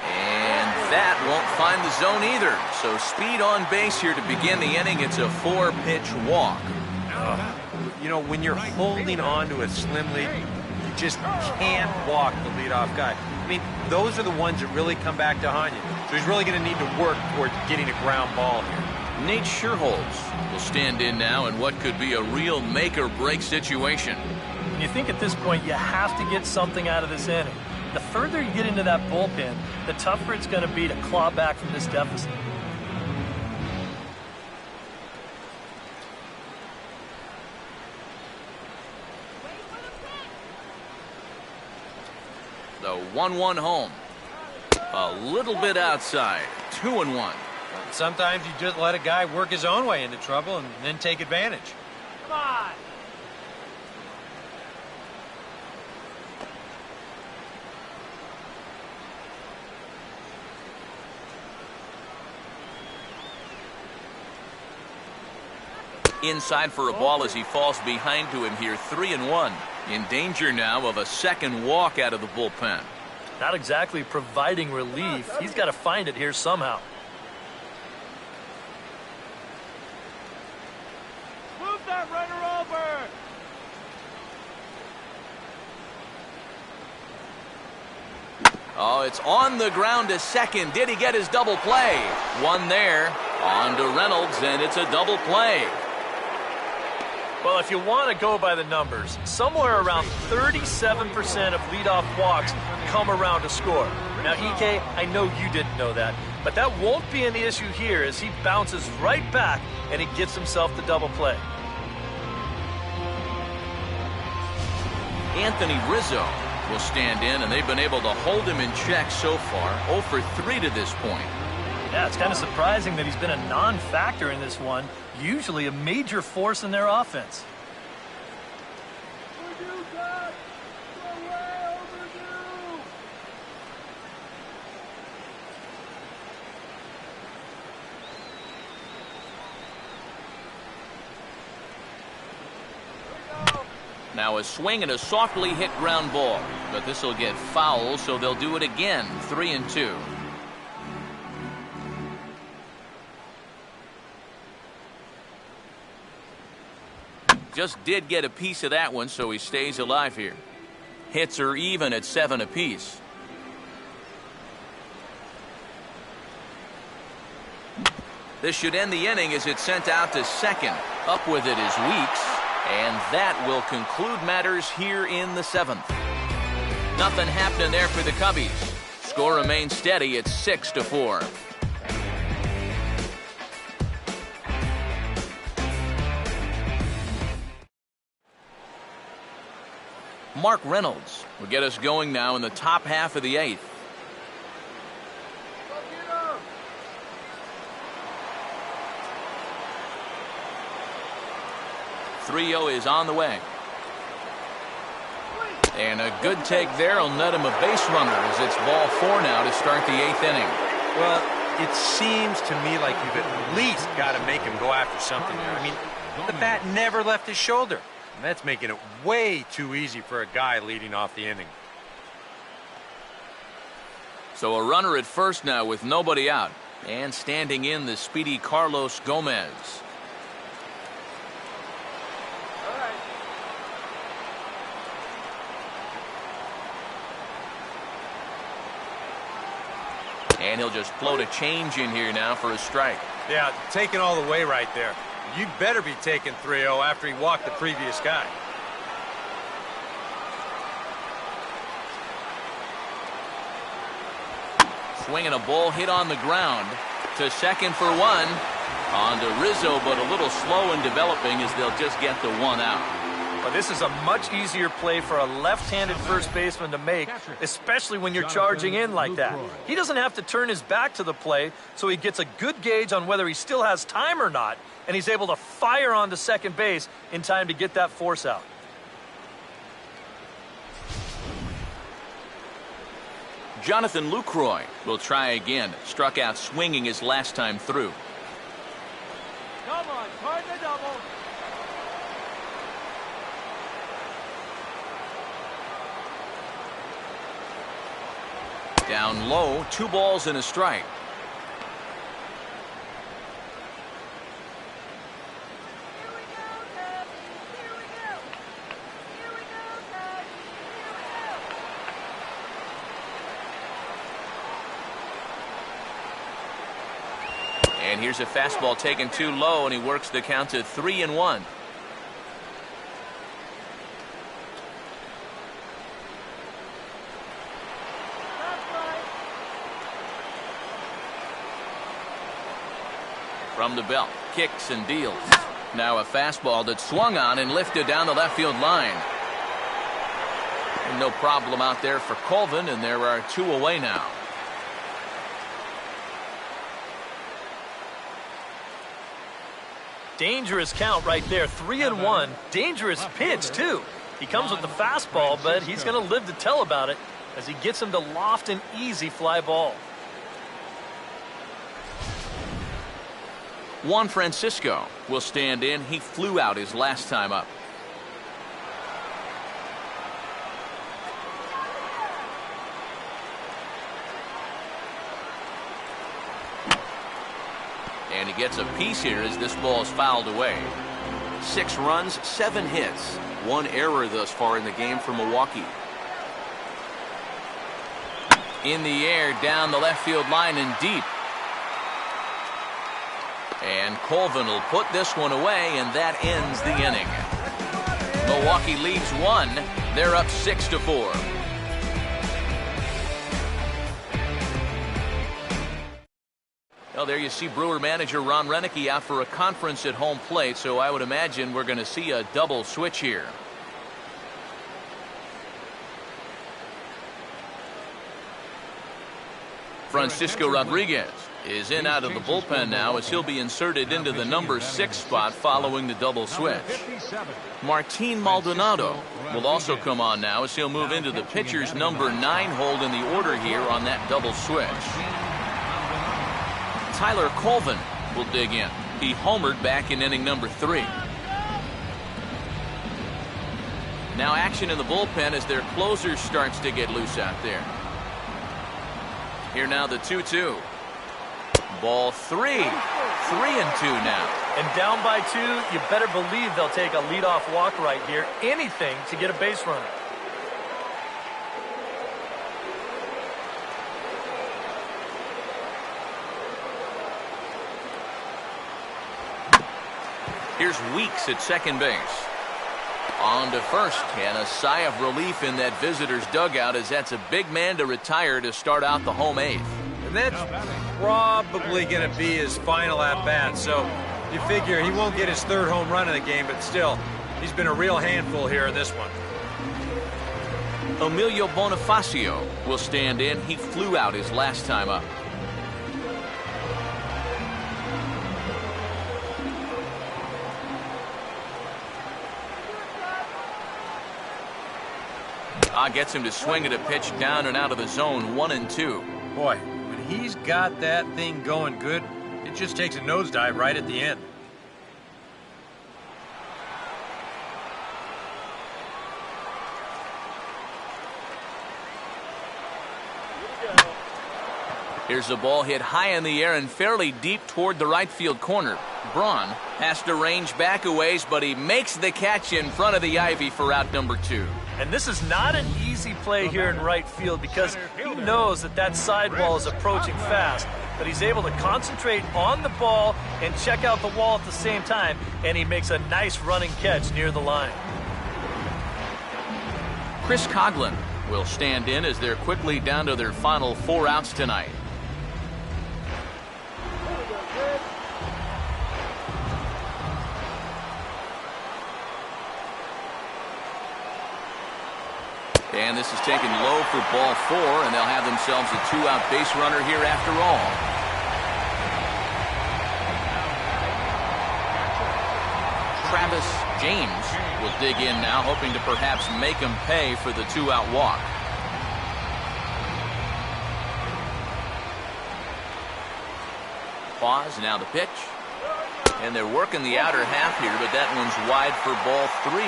And that won't find the zone either. So speed on base here to begin the inning. It's a 4-pitch walk. You know, when you're holding on to a slim lead, you just can't walk the leadoff guy. I mean, those are the ones that really come back to haunt you. So he's really going to need to work towards getting a ground ball here. Nate Scherholz will stand in now in what could be a real make-or-break situation. And you think at this point you have to get something out of this inning. The further you get into that bullpen, the tougher it's going to be to claw back from this deficit. The 1-1 home. A little bit outside. 2-1. Sometimes you just let a guy work his own way into trouble and then take advantage. Come on. Inside for a ball as he falls behind to him here. 3-1. In danger now of a second walk out of the bullpen. Not exactly providing relief. He's got to find it here somehow. that runner over. Oh, it's on the ground to second. Did he get his double play? One there. On to Reynolds, and it's a double play. Well, if you want to go by the numbers, somewhere around 37% of leadoff walks come around to score. Now, Ike, I know you didn't know that, but that won't be an issue here as he bounces right back and he gets himself the double play. Anthony Rizzo will stand in, and they've been able to hold him in check so far. 0 for 3 to this point. Yeah, it's kind of surprising that he's been a non-factor in this one. Usually a major force in their offense. Overdue, God. We're way overdue. Now a swing and a softly hit ground ball, but this will get foul, so they'll do it again. 3-2. Just did get a piece of that one, so he stays alive here. Hits are even at 7 apiece. This should end the inning as it's sent out to second. Up with it is Weeks, and that will conclude matters here in the 7th. Nothing happening there for the Cubbies. Score remains steady at 6-4. Mark Reynolds will get us going now in the top half of the 8th. Go get him. 3-0 is on the way. And a good take there will net him a base runner as it's ball 4 now to start the 8th inning. Well, it seems to me like you've at least got to make him go after something there. I mean, the bat never left his shoulder. And that's making it way too easy for a guy leading off the inning. So a runner at first now with nobody out. And standing in the speedy Carlos Gomez. All right. And he'll just float a change in here now for a strike. Yeah, taking all the way right there. You'd better be taking 3-0 after he walked the previous guy. Swinging a ball hit on the ground to second for 1. On to Rizzo, but a little slow in developing as they'll just get the 1 out. But this is a much easier play for a left-handed first baseman to make, especially when you're charging in like that. He doesn't have to turn his back to the play, so he gets a good gauge on whether he still has time or not, and he's able to fire onto second base in time to get that force out. Jonathan Lucroy will try again. Struck out swinging his last time through. Come on, turn the double. Down low, 2 balls and a strike. Here we go, Tabby. Here we go. Here we go, Tabby. Here we go. And here's a fastball taken too low, and he works the count to 3-1. From the belt, kicks and deals. Now a fastball that swung on and lifted down the left field line. And no problem out there for Colvin, and there are 2 away now. Dangerous count right there, 3-1. Dangerous pitch, too. He comes with the fastball, but he's going to live to tell about it as he gets him to loft an easy fly ball. Juan Francisco will stand in. He flew out his last time up. And he gets a piece here as this ball is fouled away. 6 runs, 7 hits. 1 error thus far in the game for Milwaukee. In the air, down the left field line and deep. And Colvin will put this one away, and that ends the inning. Milwaukee leads 1. They're up 6-4. Well, there you see Brewer manager Ron Renicky out for a conference at home plate, so I would imagine we're going to see a double switch here. Francisco Rodriguez is in out of the bullpen now as he'll be inserted into the number 6 spot following the double switch. Martin Maldonado will also come on now as he'll move into the pitcher's number 9 hold in the order here on that double switch. Tyler Colvin will dig in. He homered back in inning number 3. Now action in the bullpen as their closer starts to get loose out there. Here now the 2-2. Ball 3. 3-2 now. And down by 2, you better believe they'll take a leadoff walk right here. Anything to get a base runner. Here's Weeks at second base. On to first, and a sigh of relief in that visitor's dugout as that's a big man to retire to start out the home 8th. And that's probably going to be his final at-bat, so you figure he won't get his 3rd home run in the game, but still, he's been a real handful here in this one. Emilio Bonifacio will stand in. He flew out his last time up. Gets him to swing at a pitch down and out of the zone, 1-2. Boy, when he's got that thing going good, it just takes a nosedive right at the end. Here's the ball hit high in the air and fairly deep toward the right field corner. Braun has to range back a ways, but he makes the catch in front of the ivy for out number 2. And this is not an easy play here in right field because he knows that that sidewall is approaching fast. But he's able to concentrate on the ball and check out the wall at the same time, and he makes a nice running catch near the line. Chris Coughlin will stand in as they're quickly down to their final 4 outs tonight. And this is taken low for ball 4, and they'll have themselves a 2-out base runner here after all. Travis James will dig in now, hoping to perhaps make him pay for the 2-out walk. Pause, now the pitch. And they're working the outer half here, but that one's wide for ball 3.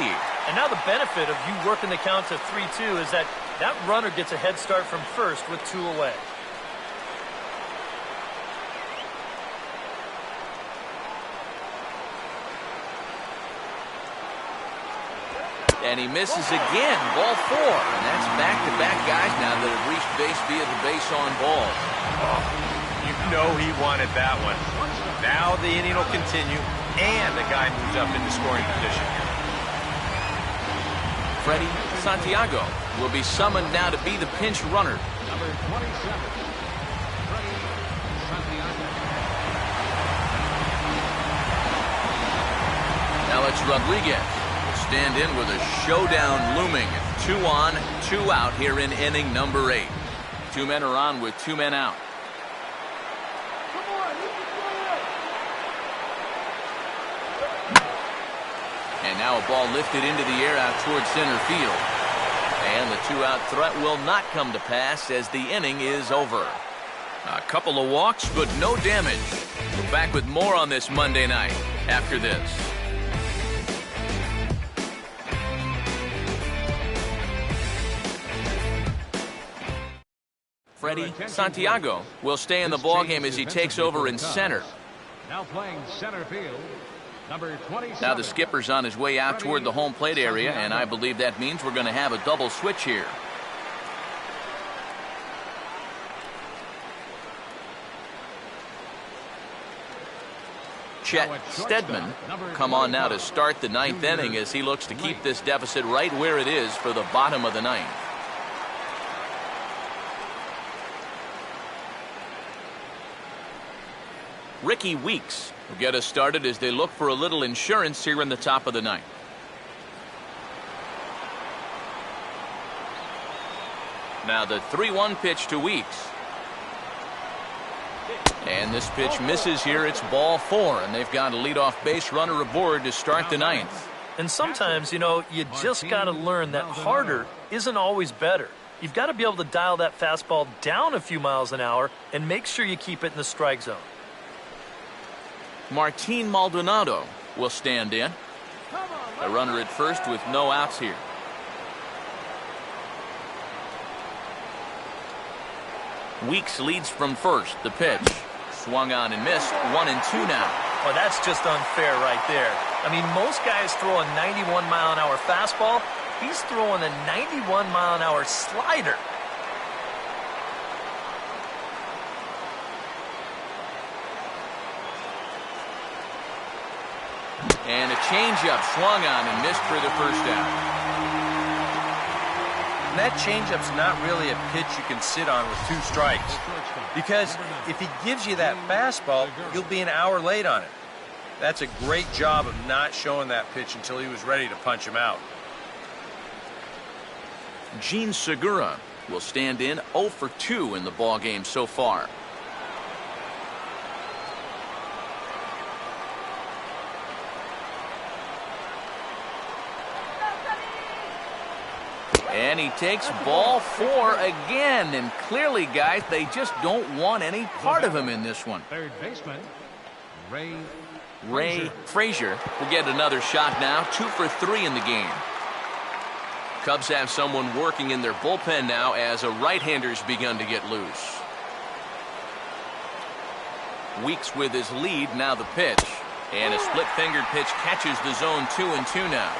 And now the benefit of you working the count to 3-2 is that that runner gets a head start from first with 2 away. And he misses again, ball 4. And that's back-to-back guys now that have reached base via the base-on ball. Oh, you know he wanted that one. Now the inning will continue, and the guy moves up into scoring position here. Freddie Santiago will be summoned now to be the pinch runner. Number 27, Freddie Santiago. Now it's Rodriguez. Will stand in with a showdown looming. 2 on, 2 out here in inning number 8. 2 men are on with 2 men out. And now a ball lifted into the air out towards center field. And the 2-out threat will not come to pass as the inning is over. A couple of walks, but no damage. We're back with more on this Monday night after this. Freddie Santiago will stay in the ballgame as he takes over in center. Now playing center field, Number 27. Now the skipper's on his way out toward the home plate area, and I believe that means we're going to have a double switch here. Chet Steadman come on now to start the ninth inning as he looks to keep this deficit right where it is for the bottom of the ninth. Ricky Weeks will get us started as they look for a little insurance here in the top of the ninth. Now the 3-1 pitch to Weeks. And this pitch misses here. It's ball 4, and they've got a leadoff base runner aboard to start the ninth. And sometimes, you know, you just got to learn that harder isn't always better. You've got to be able to dial that fastball down a few miles an hour and make sure you keep it in the strike zone. Martin Maldonado will stand in. A runner at first with no outs here. Weeks leads from first. The pitch. Swung on and missed. 1-2 now. Well, that's just unfair right there. I mean, most guys throw a 91-mile-an-hour fastball. He's throwing a 91-mile-an-hour slider. And a changeup swung on and missed for the first out. And that changeup's not really a pitch you can sit on with 2 strikes. Because if he gives you that fastball, you'll be an hour late on it. That's a great job of not showing that pitch until he was ready to punch him out. Gene Segura will stand in 0 for 2 in the ball game so far. And he takes ball 4 again. And clearly, guys, they just don't want any part of him in this one. Third baseman, Ray Frazier will get another shot now. 2 for 3 in the game. Cubs have someone working in their bullpen now as a right-hander's begun to get loose. Weeks with his lead. Now the pitch. And a split-fingered pitch catches the zone. 2-2 now.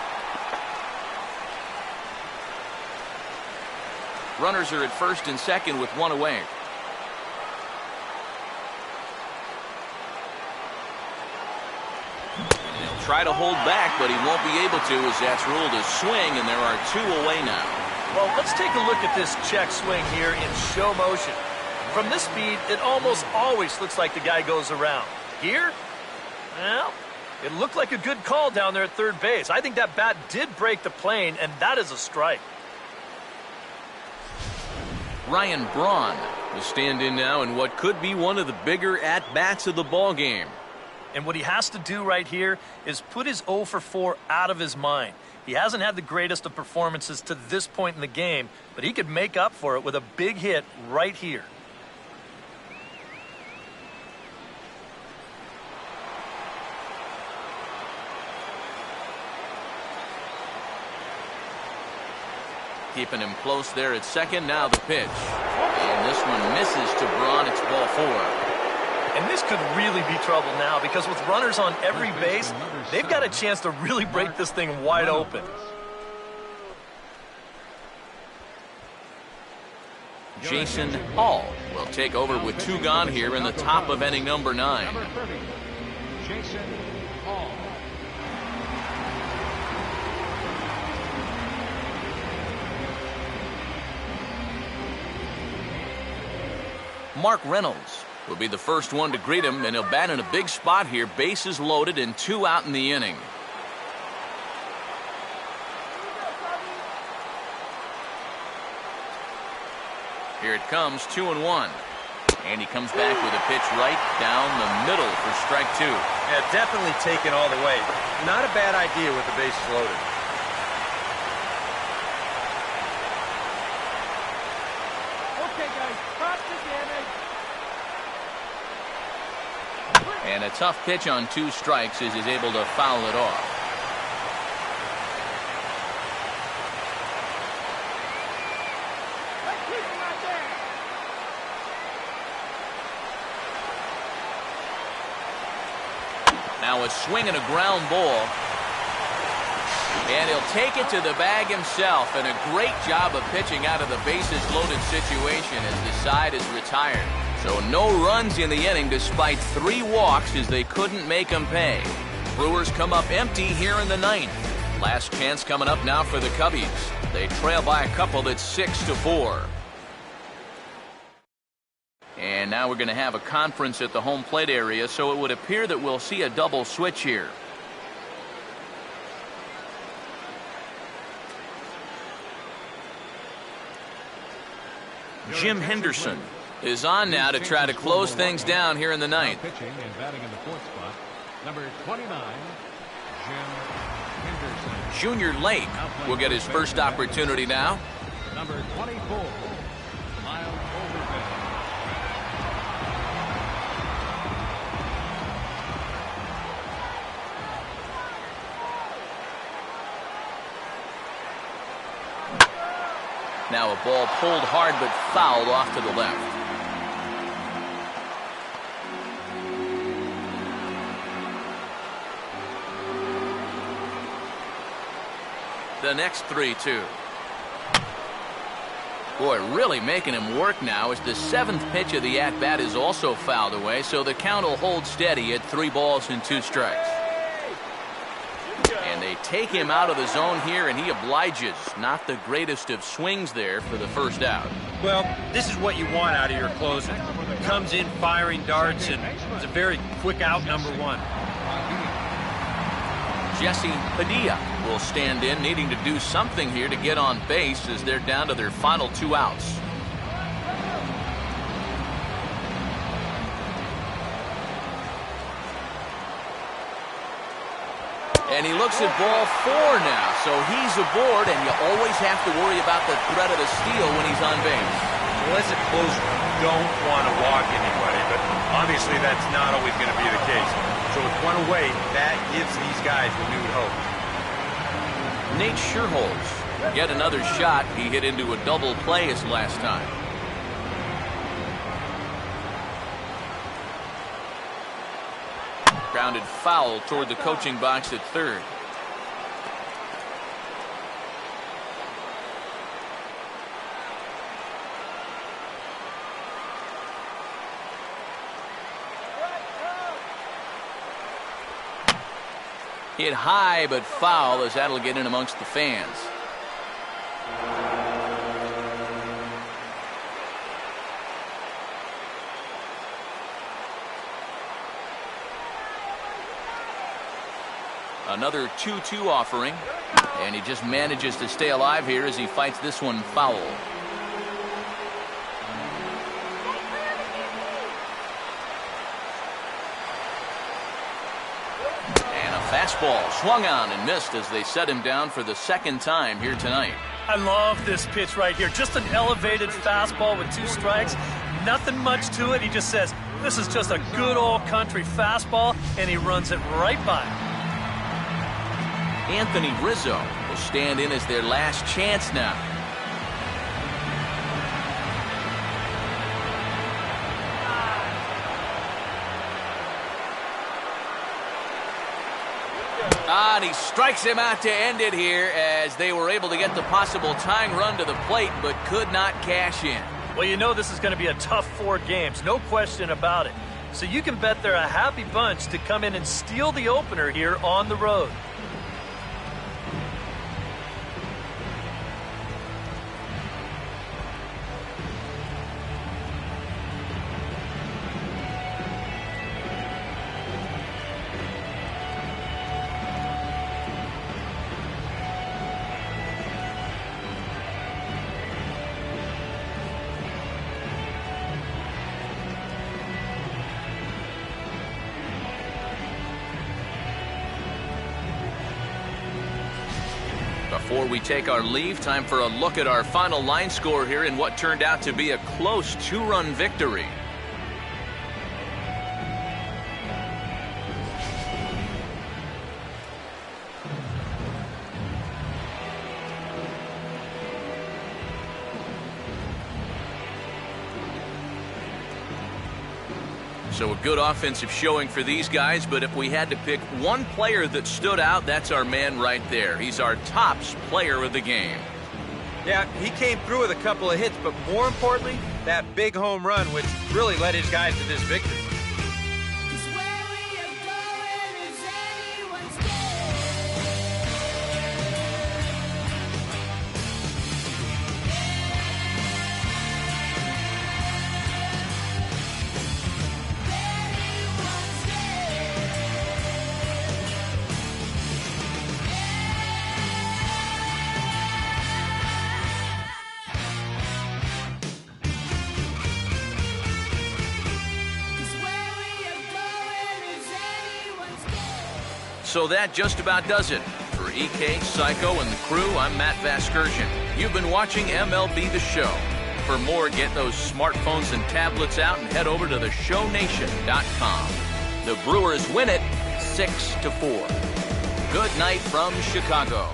Runners are at first and second with 1 away. He'll try to hold back, but he won't be able to as that's ruled a swing, and there are 2 away now. Well, let's take a look at this check swing here in show motion. From this speed, it almost always looks like the guy goes around. Here, well, it looked like a good call down there at third base. I think that bat did break the plane, and that is a strike. Ryan Braun will stand in now in what could be one of the bigger at-bats of the ball game. And what he has to do right here is put his 0 for 4 out of his mind. He hasn't had the greatest of performances to this point in the game, but he could make up for it with a big hit right here. Keeping him close there at second. Now the pitch. And this one misses to Braun. It's ball 4. And this could really be trouble now because with runners on every base, they've got a chance to really break this thing wide open. Jason Hall will take over with 2 gone here in the top of inning number 9. number 30, Jason Hall. Mark Reynolds will be the first one to greet him, and he'll bat in a big spot here. Bases loaded and 2 out in the inning. Here it comes, 2-1. And he comes back with a pitch right down the middle for strike 2. Yeah, definitely taken all the way. Not a bad idea with the bases loaded. And a tough pitch on 2 strikes as he's able to foul it off. Now Now a swing and a ground ball. And he'll take it to the bag himself. And a great job of pitching out of the bases loaded situation as the side is retired. So no runs in the inning despite 3 walks as they couldn't make them pay. Brewers come up empty here in the 9th. Last chance coming up now for the Cubbies. They trail by a couple that's 6-4. And now we're going to have a conference at the home plate area, so it would appear that we'll see a double switch here. Jim Henderson is on now to try to close things down here in the 9th. Pitching and batting in the 4th spot, number 29, Jim Henderson. Junior Lake will get his first opportunity now. Number 24, Miles Overfield. Now a ball pulled hard but fouled off to the left. The next 3-2. Boy, really making him work now as the 7th pitch of the at-bat is also fouled away, so the count will hold steady at 3 balls and 2 strikes. And they take him out of the zone here, and he obliges. Not the greatest of swings there for the first out. Well, this is what you want out of your closer. Comes in firing darts, and it's a very quick out, number 1. Jesse Padilla will stand in, needing to do something here to get on base as they're down to their final 2 outs. And he looks at ball 4 now, so he's aboard, and you always have to worry about the threat of a steal when he's on base. Well, as a closer, you don't want to walk anybody, but obviously that's not always going to be the case. So with 1 away, that gives these guys renewed hope. Nate Scherholz, yet another shot. He hit into a double play his last time. Grounded foul toward the coaching box at third. Hit high but foul as that'll get in amongst the fans. Another 2-2 offering, and he just manages to stay alive here as he fights this one foul. And a fastball swung on and missed as they set him down for the 2nd time here tonight. I love this pitch right here. Just an elevated fastball with 2 strikes. Nothing much to it. He just says, this is just a good old country fastball, and he runs it right by. Anthony Rizzo will stand in as their last chance now. And he strikes him out to end it here as they were able to get the possible tying run to the plate but could not cash in. Well, you know this is going to be a tough 4 games, no question about it. So you can bet they're a happy bunch to come in and steal the opener here on the road. Before we take our leave, time for a look at our final line score here in what turned out to be a close 2-run victory. So a good offensive showing for these guys, but if we had to pick one player that stood out, that's our man right there. He's our tops player of the game. Yeah, he came through with a couple of hits, but more importantly, that big home run, which really led his guys to this victory. So that just about does it. For EK, Psycho, and the crew, I'm Matt Vasgersian. You've been watching MLB The Show. For more, get those smartphones and tablets out and head over to theshownation.com. The Brewers win it 6-4. Good night from Chicago.